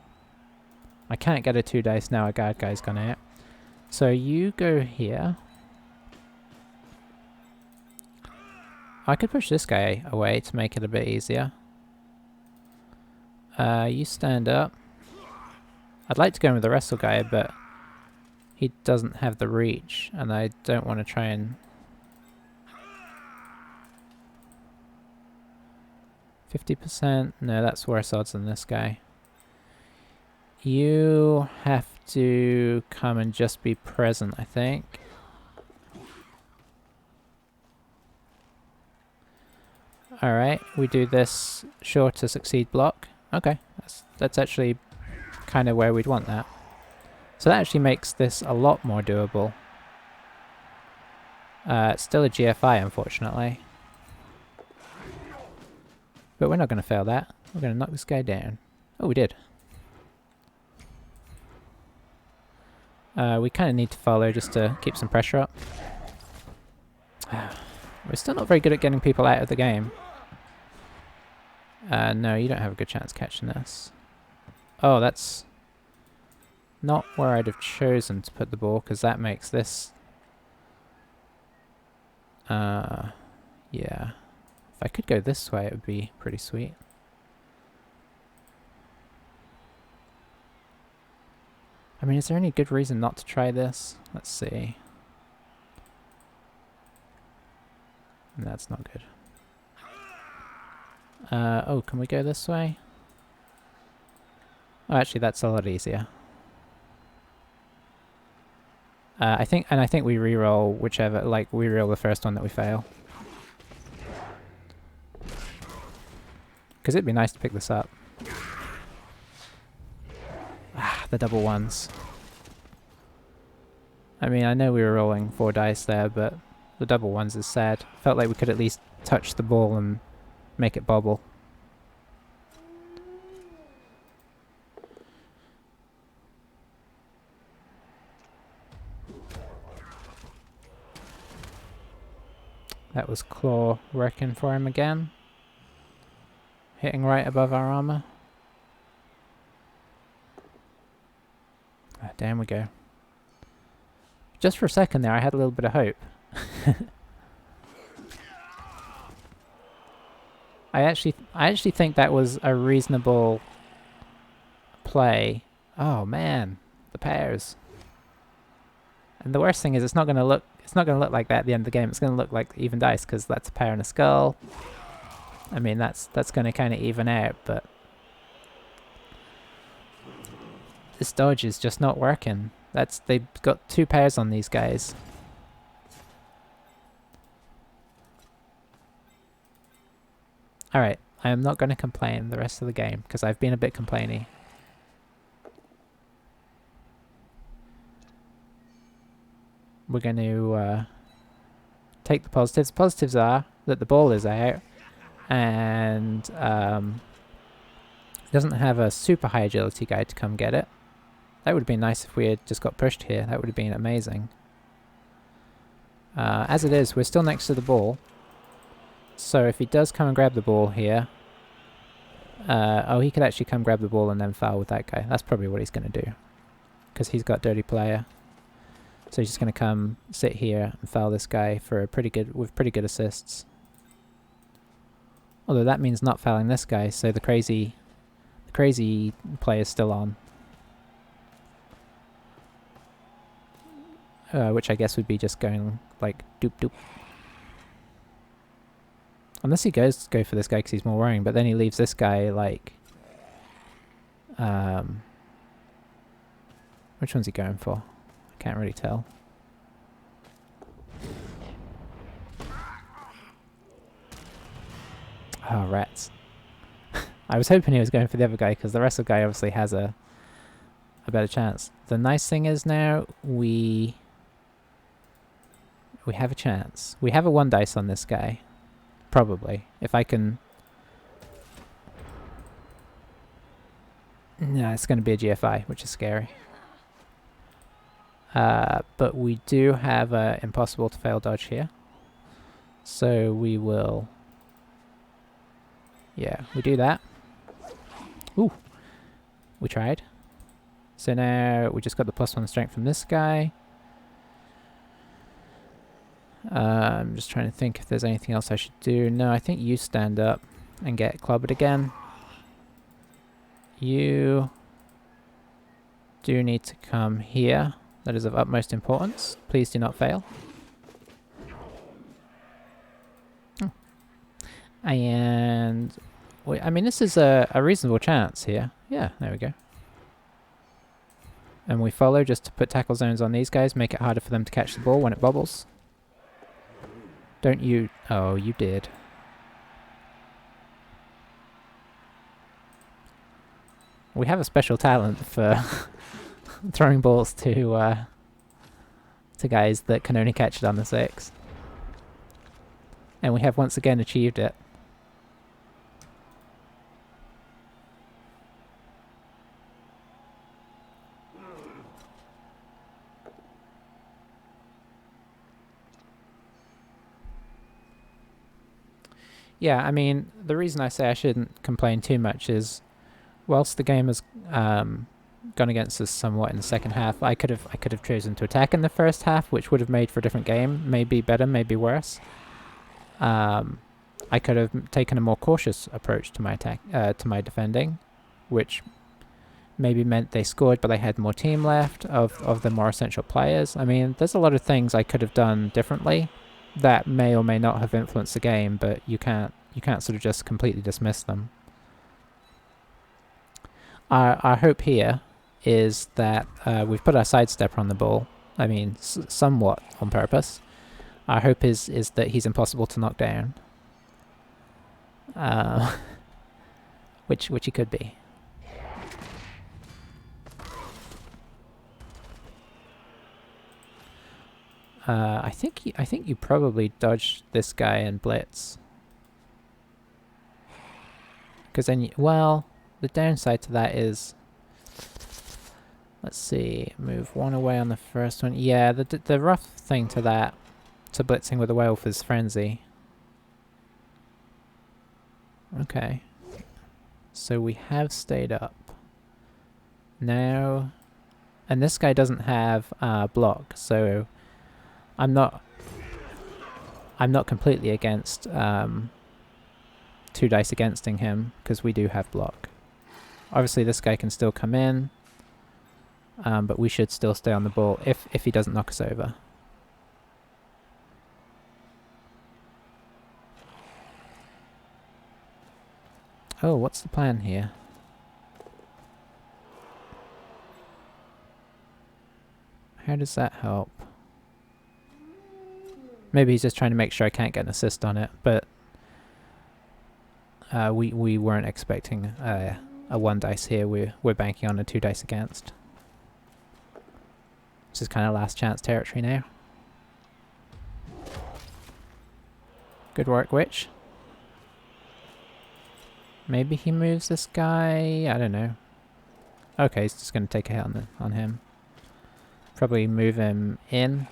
I can't get a 2 dice now, a guard guy's gone out. So you go here. I could push this guy away to make it a bit easier. You stand up. I'd like to go in with the wrestle guy, but he doesn't have the reach, and I don't want to try and... 50%? No, that's worse odds than this guy. You have to come and just be present, I think. Alright, we do this sure to succeed block. Okay, that's actually kind of where we'd want that. So that actually makes this a lot more doable. It's still a GFI, unfortunately. But we're not going to fail that. We're going to knock this guy down. Oh, we did. We kind of need to follow just to keep some pressure up. We're still not very good at getting people out of the game. No, you don't have a good chance catching this. Oh, that's not where I'd have chosen to put the ball, because that makes this... yeah. If I could go this way, it would be pretty sweet. I mean, is there any good reason not to try this? Let's see. That's not good. Oh, can we go this way? Oh, actually, that's a lot easier. I think we re-roll whichever, like, we re-roll the first one that we fail. Because it'd be nice to pick this up. Ah, the double ones. I mean, I know we were rolling 4 dice there, but the double ones is sad. Felt like we could at least touch the ball and make it bobble. That was Claw working for him again. Hitting right above our armor. Ah, down we go. Just for a second there, I had a little bit of hope. I actually think that was a reasonable play. Oh man, the pairs. And the worst thing is, it's not going to look like that at the end of the game. It's going to look like even dice, because that's a pair and a skull. I mean, that's going to kind of even out, but this dodge is just not working. They've got 2 pairs on these guys. Alright, I am not going to complain the rest of the game, because I've been a bit complainy. We're going to take the positives. Positives are that the ball is out, and doesn't have a super high agility guy to come get it. That would have been nice if we had just got pushed here. That would have been amazing. As it is, we're still next to the ball. So if he does come and grab the ball here... oh, he could actually come grab the ball and then foul with that guy. That's probably what he's going to do. Because he's got dirty player. So he's just going to come sit here and foul this guy for with pretty good assists. Although that means not fouling this guy, so the crazy play is still on. Which I guess would be just going like doop doop. Unless he goes to go for this guy because he's more worrying, but then he leaves this guy like... which one's he going for? I can't really tell. Oh, rats. I was hoping he was going for the other guy, because the rest of the guy obviously has a better chance. The nice thing is now we have a chance. We have a 1 dice on this guy. Probably. If I can... No, it's going to be a GFI, which is scary. But we do have a impossible to fail dodge here. So we will... Yeah, we do that. Ooh. We tried. So now we just got the +1 strength from this guy. I'm just trying to think if there's anything else I should do. No, I think you stand up and get clobbered again. You do need to come here. That is of utmost importance. Please do not fail. Oh. And... I mean, this is a reasonable chance here. Yeah, there we go. And we follow just to put tackle zones on these guys, make it harder for them to catch the ball when it bobbles. Don't you... Oh, you did. We have a special talent for throwing balls to guys that can only catch it on the 6. And we have once again achieved it. Yeah, I mean, the reason I say I shouldn't complain too much is, whilst the game has gone against us somewhat in the second half, I could have chosen to attack in the first half, which would have made for a different game. Maybe better, maybe worse. I could have taken a more cautious approach to my attack, to my defending, which maybe meant they scored, but they had more team left of the more essential players. I mean, there's a lot of things I could have done differently that may or may not have influenced the game, but you can't sort of just completely dismiss them. Our hope here is that we've put our sidestepper on the ball. I mean, somewhat on purpose. Our hope is that he's impossible to knock down, which he could be. I think you probably dodged this guy and blitz. Because then well, the downside to that is, let's see, move 1 away on the first one. Yeah, the rough thing to that, to blitzing with a werewolf, is frenzy. Okay. So we have stayed up. Now, and this guy doesn't have block, so I'm not completely against 2 dice againsting him, because we do have block. Obviously this guy can still come in, but we should still stay on the ball if he doesn't knock us over. Oh, what's the plan here? How does that help? Maybe he's just trying to make sure I can't get an assist on it, but we weren't expecting a 1 dice here. We're banking on a 2 dice against. This is kind of last chance territory now. Good work, Witch. Maybe he moves this guy. I don't know. Okay, he's just going to take a hit on him. Probably move him in.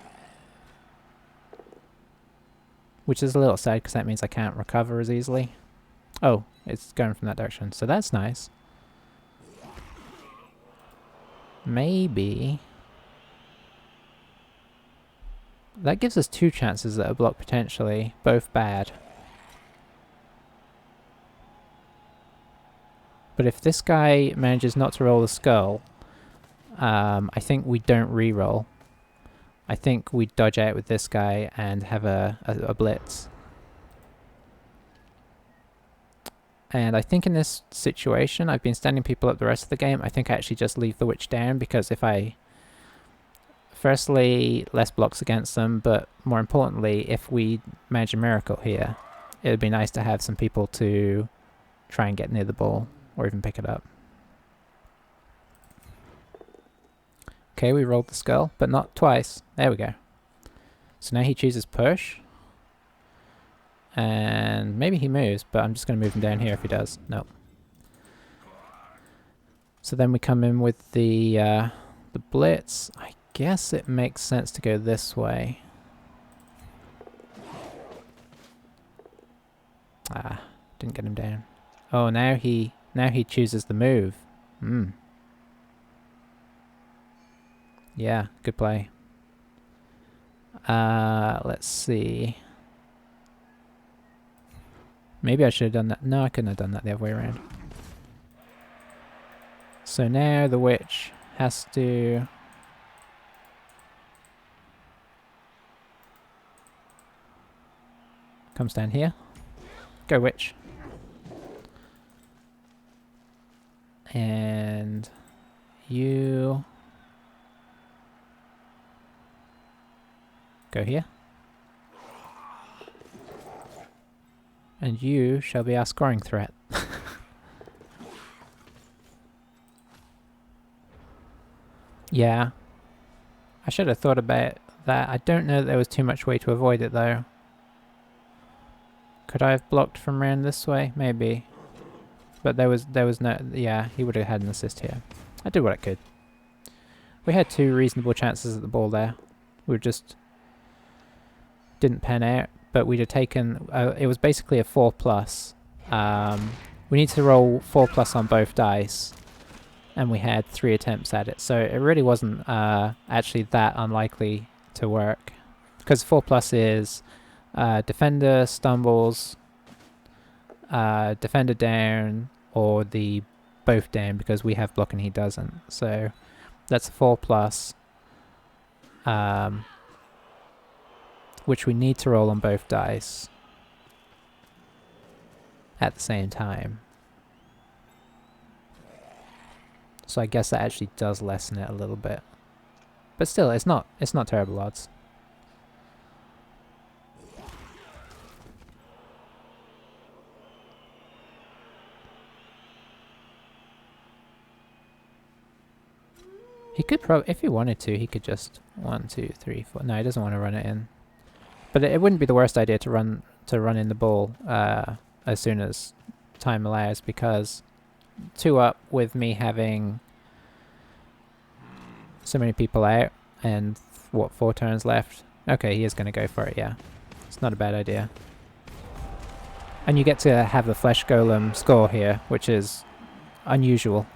Which is a little sad, because that means I can't recover as easily. Oh, it's going from that direction, so that's nice. Maybe... that gives us 2 chances at a block potentially, both bad. But if this guy manages not to roll the skull, I think we don't re-roll. I think we dodge out with this guy and have a blitz. And I think in this situation, I've been standing people up the rest of the game. I think I actually just leave the witch down, because if I... firstly, less blocks against them, but more importantly, if we manage a miracle here, it'd be nice to have some people to try and get near the ball or even pick it up. Okay, we rolled the skull, but not twice. There we go. So now he chooses push. And maybe he moves, but I'm just going to move him down here if he does. Nope. So then we come in with the blitz. I guess it makes sense to go this way. Ah, didn't get him down. Oh, now he chooses the move. Yeah, good play. Let's see. Maybe I should have done that. No, I couldn't have done that the other way around. So now the witch has to... comes down here. Go witch. And you... go here. And you shall be our scoring threat. Yeah. I should have thought about that. I don't know that there was too much way to avoid it though. Could I have blocked from around this way? Maybe. But there was no... yeah, he would have had an assist here. I did what I could. We had 2 reasonable chances at the ball there. We just didn't pan out. But we'd have taken... it was basically a 4+. We need to roll 4+ on both dice. And we had 3 attempts at it. So it really wasn't actually that unlikely to work. Because 4+ is defender stumbles, defender down, or the both down because we have block and he doesn't. So that's a 4+. Which we need to roll on both dice at the same time. So I guess that actually does lessen it a little bit. But still, it's not terrible odds. He could probably, if he wanted to, he could just 1, 2, 3, 4. No, he doesn't want to run it in. But it wouldn't be the worst idea to run in the ball as soon as time allows, because 2 up with me having so many people out and what, 4 turns left. Okay, he is going to go for it. Yeah, it's not a bad idea. And you get to have the flesh golem score here, which is unusual.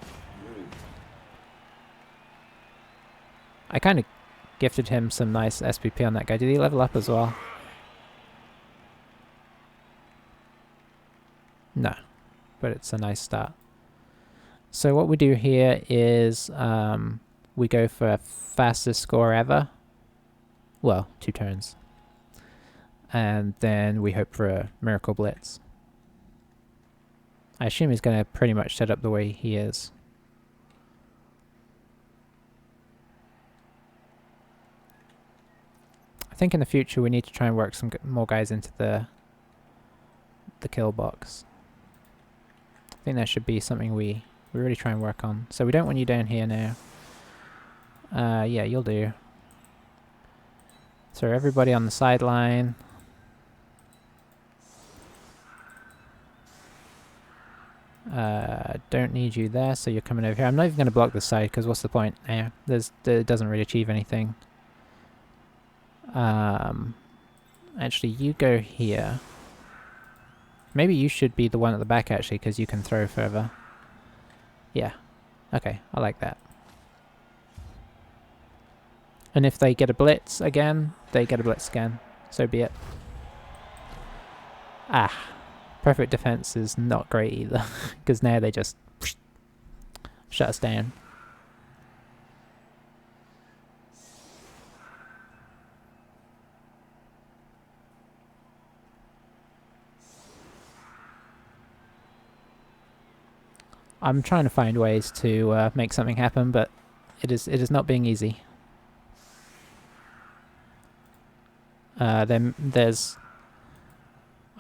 I kind of gifted him some nice SPP on that guy. Did he level up as well? No, but it's a nice start. So what we do here is we go for fastest score ever. Well, 2 turns. And then we hope for a miracle blitz. I assume he's going to pretty much set up the way he is. I think in the future we need to try and work some more guys into the kill box. I think that should be something we really try and work on. So we don't want you down here now. Yeah, you'll do. So everybody on the sideline. Don't need you there, so you're coming over here. I'm not even going to block this side, because what's the point? Yeah, it doesn't really achieve anything. Actually, you go here. Maybe you should be the one at the back, actually, because you can throw further. Yeah. Okay, I like that. And if they get a blitz again, they get a blitz again. So be it. Ah. Perfect defense is not great either, because now they just shut us down. I'm trying to find ways to make something happen, but it is not being easy. Then there's...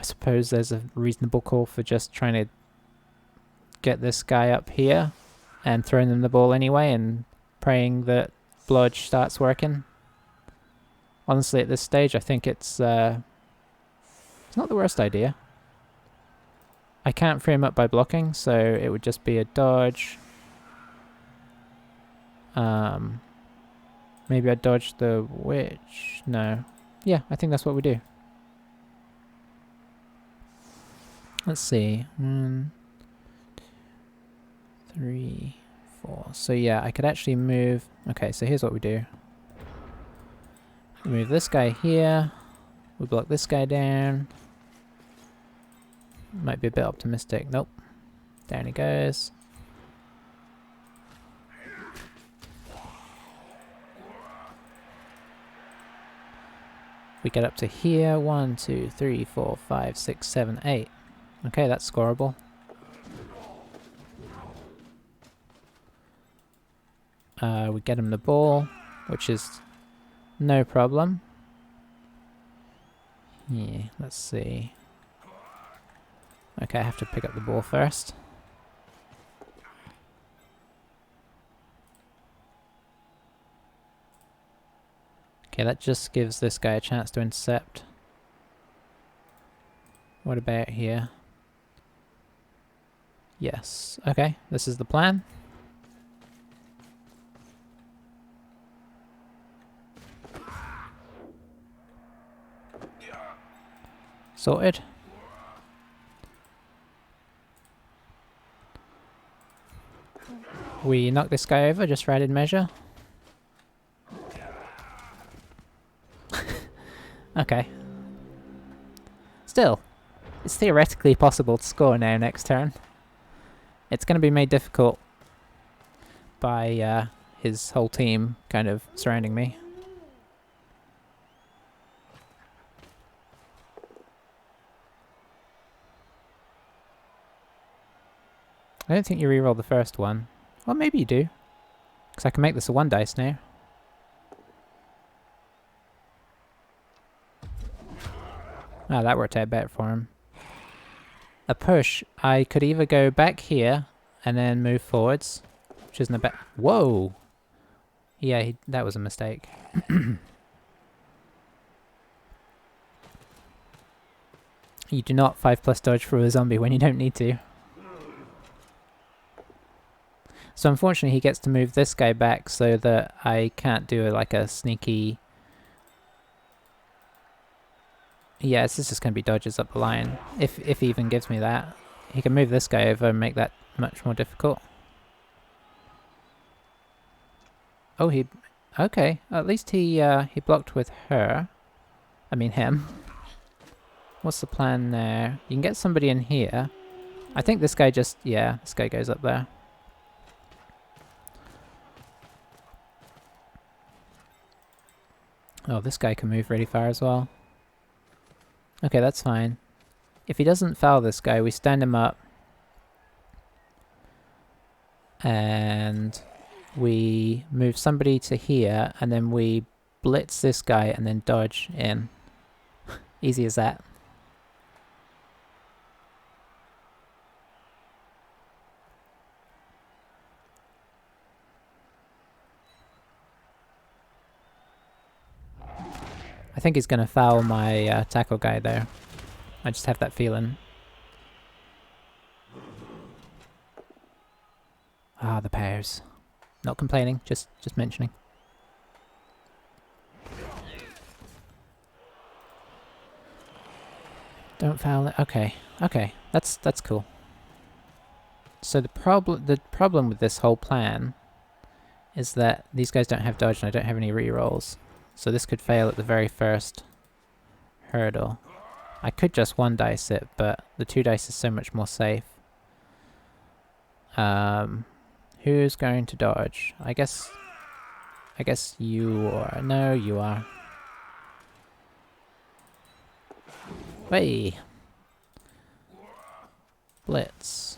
I suppose there's a reasonable call for just trying to get this guy up here and throwing them the ball anyway and praying that Blodge starts working. Honestly, at this stage, I think it's not the worst idea. I can't free him up by blocking, so it would just be a dodge. Maybe I dodge the witch. No. Yeah, I think that's what we do. Let's see. 1, 2, 3, 4. So yeah, I could actually move. Okay, so here's what we do. We move this guy here. We block this guy down. Might be a bit optimistic. Nope. Down he goes. We get up to here. 1, 2, 3, 4, 5, 6, 7, 8. Okay, that's scoreable. We get him the ball, which is no problem. Yeah, let's see. Okay, I have to pick up the ball first. Okay, that just gives this guy a chance to intercept. What about here? Yes. Okay, this is the plan. Sorted. We knock this guy over just for added measure. Okay. Still, it's theoretically possible to score now next turn. It's going to be made difficult by his whole team kind of surrounding me. I don't think you reroll the first one. Well, maybe you do. Because I can make this a 1 dice now. Ah, that worked out better for him. A push. I could either go back here and then move forwards, which isn't a bad... Whoa! Yeah, that was a mistake. You do not 5+ dodge through a zombie when you don't need to. So unfortunately he gets to move this guy back so that I can't do like a sneaky... Yeah, this is just going to be dodges up the line. If he even gives me that. He can move this guy over and make that much more difficult. Oh, he... Okay, at least he blocked with her. I mean him. What's the plan there? You can get somebody in here. I think this guy just... Yeah, this guy goes up there. Oh, this guy can move really far as well. Okay, that's fine. If he doesn't foul this guy, we stand him up. And we move somebody to here, and then we blitz this guy and then dodge in. Easy as that. I think he's going to foul my tackle guy there. I just have that feeling. Ah, the powers. Not complaining, just mentioning. Don't foul it. Okay, okay, that's cool. So the problem with this whole plan is that these guys don't have dodge and I don't have any rerolls. So this could fail at the very first hurdle. I could just 1 dice it, but the 2 dice is so much more safe. Who's going to dodge? I guess you are. No, you are. Hey! Blitz.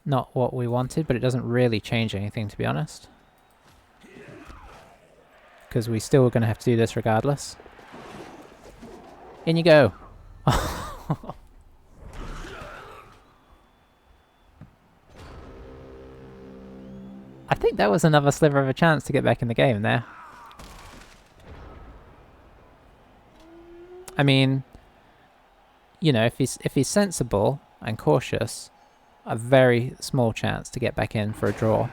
Not what we wanted, but it doesn't really change anything, to be honest. Because we still are going to have to do this regardless. In you go. I think that was another sliver of a chance to get back in the game there. I mean, you know, if he's sensible and cautious, a very small chance to get back in for a draw.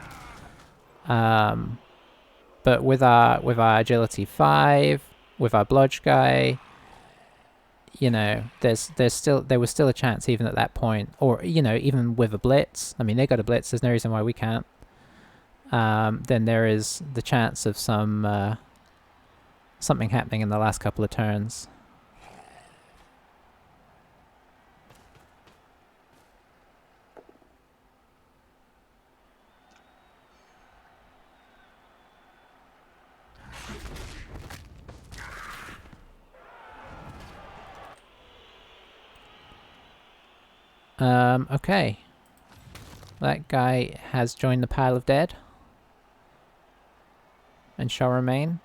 But with our agility 5, with our blodge guy, you know, there was still a chance even at that point, or you know, even with a blitz. I mean, they got a blitz. There's no reason why we can't. Then there is the chance of something happening in the last couple of turns. Okay. That guy has joined the pile of dead. And shall remain.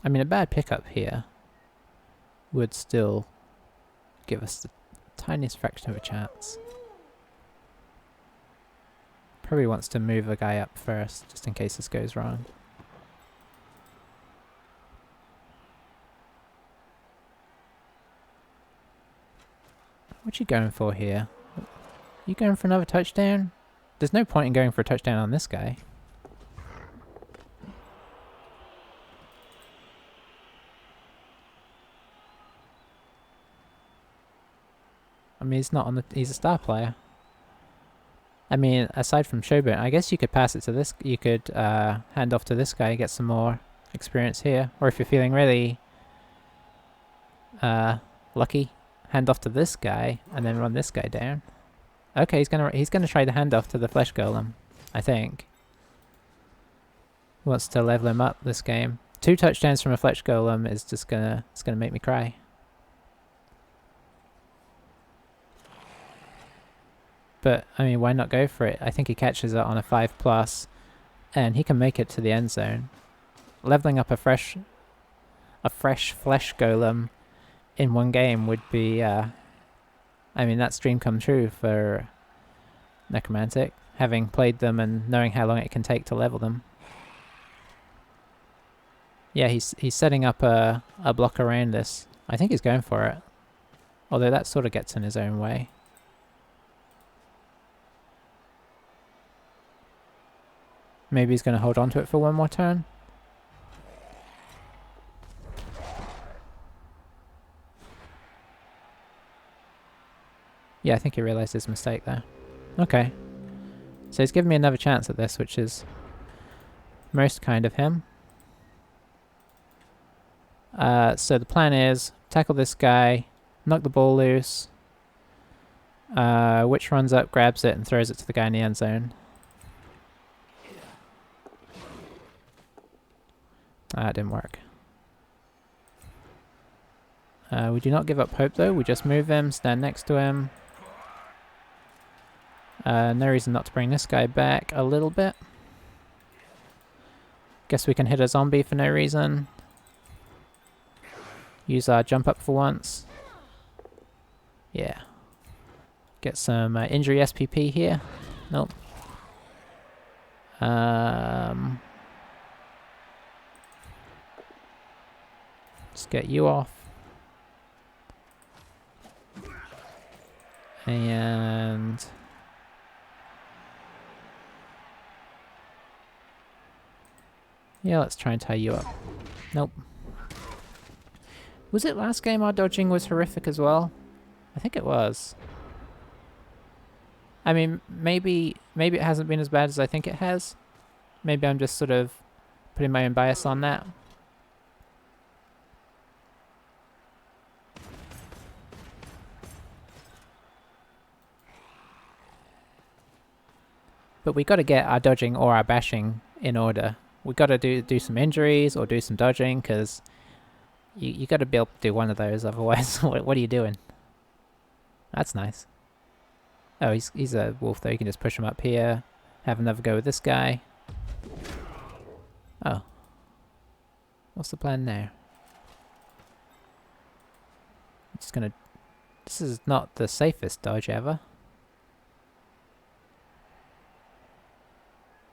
I mean, a bad pickup here would still give us the tiniest fraction of a chance. Probably wants to move a guy up first, just in case this goes wrong. What you going for here? You going for another touchdown? There's no point in going for a touchdown on this guy. I mean, he's not on the... He's a star player. I mean, aside from Showboat, I guess you could pass it to this... You could hand off to this guy, get some more experience here. Or if you're feeling really lucky, hand off to this guy and then run this guy down. Okay, he's gonna try the handoff to the Flesh Golem, I think. He wants to level him up this game. 2 touchdowns from a Flesh Golem is just gonna make me cry. But I mean, why not go for it? I think he catches it on a 5+, and he can make it to the end zone. Leveling up a fresh Flesh Golem in one game would be, I mean, that's dream come true for Necromantic, having played them and knowing how long it can take to level them. Yeah, he's setting up a block around this. I think he's going for it. Although that sort of gets in his own way. Maybe he's going to hold on to it for one more turn. Yeah, I think he realized his mistake there. Okay. So he's given me another chance at this, which is most kind of him. So the plan is tackle this guy, knock the ball loose. Witch runs up, grabs it, and throws it to the guy in the end zone. That didn't work. We do not give up hope though, we just move him, stand next to him. No reason not to bring this guy back a little bit. Guess we can hit a zombie for no reason. Use our jump up for once. Yeah. Get some injury SPP here. Nope. Let's get you off. And... yeah, let's try and tie you up. Nope. Was it last game our dodging was horrific as well? I think it was. I mean, maybe it hasn't been as bad as I think it has. Maybe I'm just sort of putting my own bias on that. But we got to get our dodging or our bashing in order. We got to do some injuries or do some dodging, because, You got to be able to do one of those, otherwise, what are you doing? That's nice. Oh, he's a wolf though. You can just push him up here. Have another go with this guy. Oh, what's the plan now? I'm just gonna. This is not the safest dodge ever.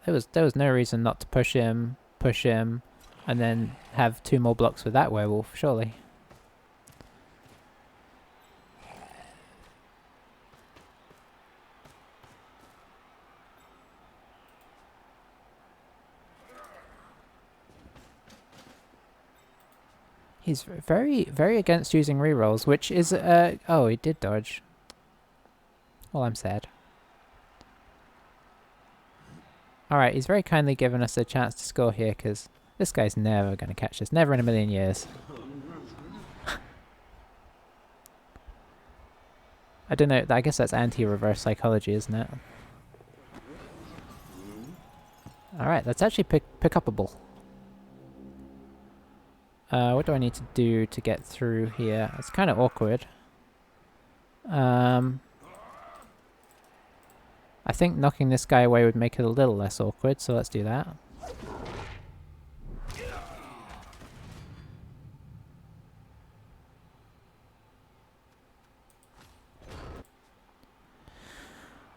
There was no reason not to push him, and then have 2 more blocks with that werewolf, surely. He's very, very against using rerolls, which is, oh, he did dodge. Well, I'm sad. Alright, he's very kindly given us a chance to score here, because this guy's never going to catch us. Never in a million years. I don't know, I guess that's anti-reverse psychology, isn't it? Alright, that's actually pick-upable. What do I need to do to get through here? It's kind of awkward. I think knocking this guy away would make it a little less awkward, so let's do that.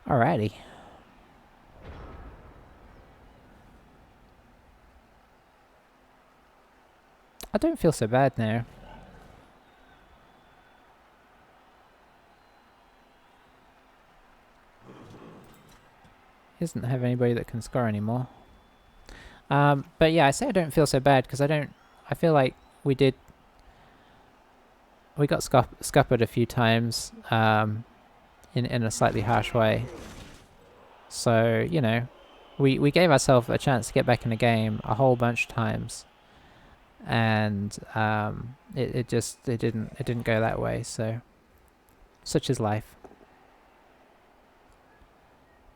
Alrighty. I don't feel so bad now. He doesn't have anybody that can score anymore. But yeah, I say I don't feel so bad because I feel like we got scuppered a few times in a slightly harsh way. So, you know, we gave ourselves a chance to get back in the game a whole bunch of times. And it didn't go that way, so such is life.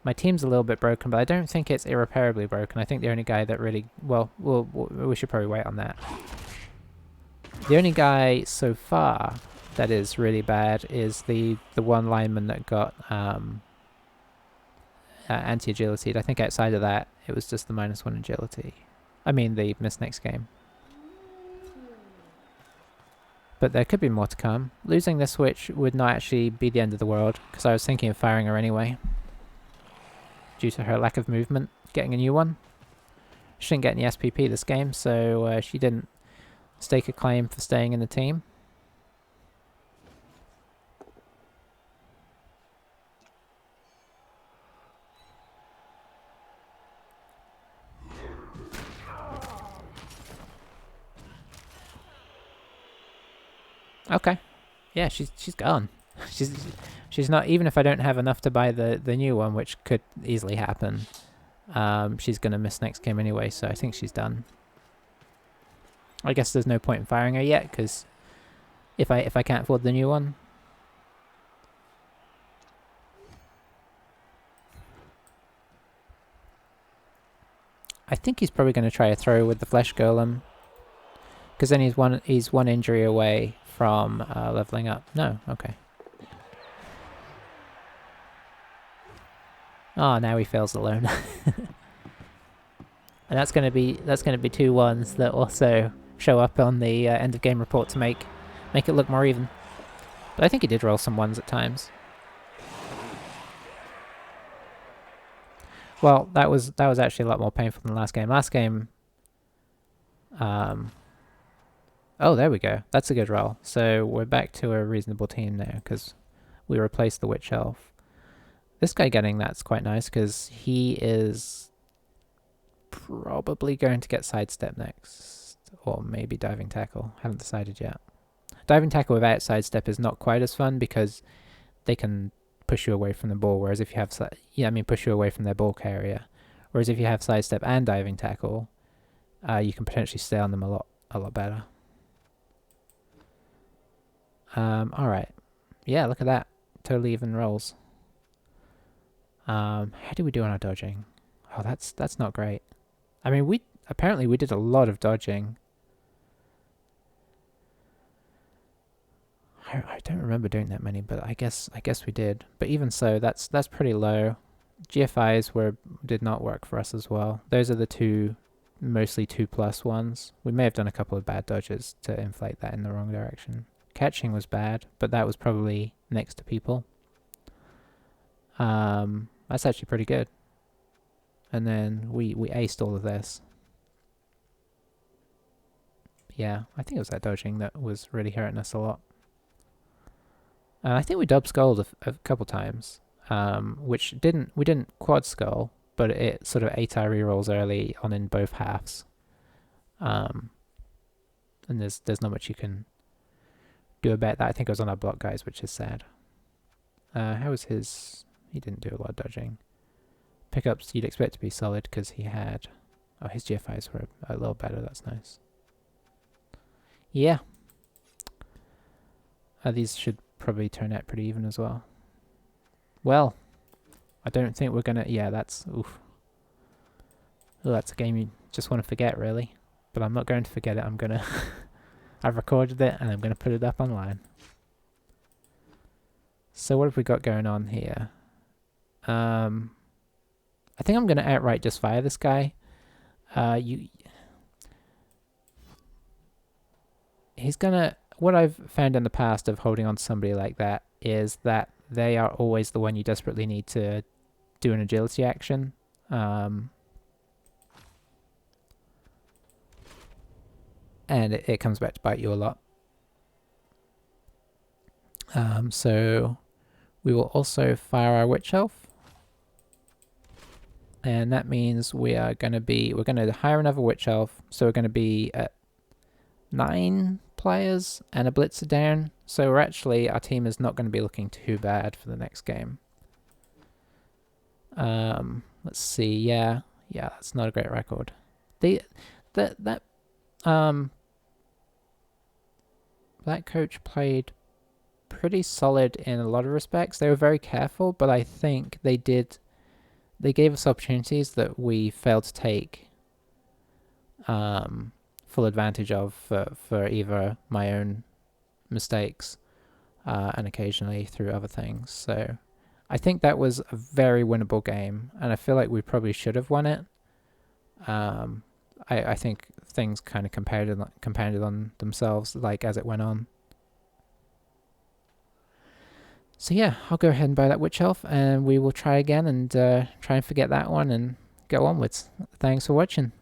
My team's a little bit broken, but I don't think it's irreparably broken. I think the only guy that really... Well, we should probably wait on that. The only guy so far that is really bad is the one lineman that got anti-agility. I think outside of that, it was just the -1 agility. I mean, the miss next game. But there could be more to come. Losing this switch would not actually be the end of the world, because I was thinking of firing her anyway. Due to her lack of movement, getting a new one. She didn't get any SPP this game, so she didn't stake a claim for staying in the team. Okay. Yeah, she's gone. she's not, even if I don't have enough to buy the new one, which could easily happen. She's gonna miss next game anyway, so I think she's done. I guess there's no point in firing her yet, because if I can't afford the new one. I think he's probably going to try a throw with the Flesh Golem, because then he's one injury away from leveling up. No, okay. Oh, now he fails alone. And that's going to be 2 ones that also show up on the end of game report to make it look more even. But I think he did roll some 1s at times. Well, that was actually a lot more painful than last game. Last game, oh, there we go. That's a good roll. So we're back to a reasonable team now because we replaced the Witch Elf. This guy getting that's quite nice because he is probably going to get Sidestep next. Or maybe Diving Tackle. Haven't decided yet. Diving Tackle without Sidestep is not quite as fun because they can push you away from the ball, whereas if you have... push you away from their bulk area. Whereas if you have Sidestep and Diving Tackle, you can potentially stay on them a lot better. Alright. Yeah, look at that. Totally even rolls. How do we do on our dodging? Oh, that's not great. I mean, apparently we did a lot of dodging. I don't remember doing that many, but I guess we did. But even so, that's pretty low. GFIs did not work for us as well. Those are the two, mostly 2+ ones. We may have done a couple of bad dodges to inflate that in the wrong direction. Catching was bad, but that was probably next to people. That's actually pretty good. And then we aced all of this. Yeah, I think it was that dodging that was really hurting us a lot. I think we dub skulled a couple times, which we didn't quad skull, but it sort of ate our rerolls early on in both halves. And there's not much you can do about that. I think it was on our block guys, which is sad. How was his? He didn't do a lot of dodging. Pickups you'd expect to be solid because he had... Oh, his GFIs were a little better. That's nice. Yeah. These should probably turn out pretty even as well. Well, I don't think we're gonna... Yeah, that's... Oof. Oh, that's a game you just want to forget, really. But I'm not going to forget it. I'm gonna... I've recorded it and I'm gonna put it up online. So what have we got going on here? I think I'm gonna outright just fire this guy. He's gonna... What I've found in the past of holding on to somebody like that is that they are always the one you desperately need to do an agility action. And it comes back to bite you a lot. So we will also fire our Witch Elf. And that means we're going to hire another Witch Elf. So we're going to be at 9 players and a Blitzer down. So our team is not going to be looking too bad for the next game. Let's see. Yeah, that's not a great record. That coach played pretty solid in a lot of respects. They were very careful, but I think they gave us opportunities that we failed to take full advantage of for either my own mistakes and occasionally through other things. So I think that was a very winnable game, and I feel like we probably should have won it. I think things kind of compounded on themselves like as it went on. So yeah, I'll go ahead and buy that Witch Elf, and we will try again and try and forget that one and go onwards. Thanks for watching.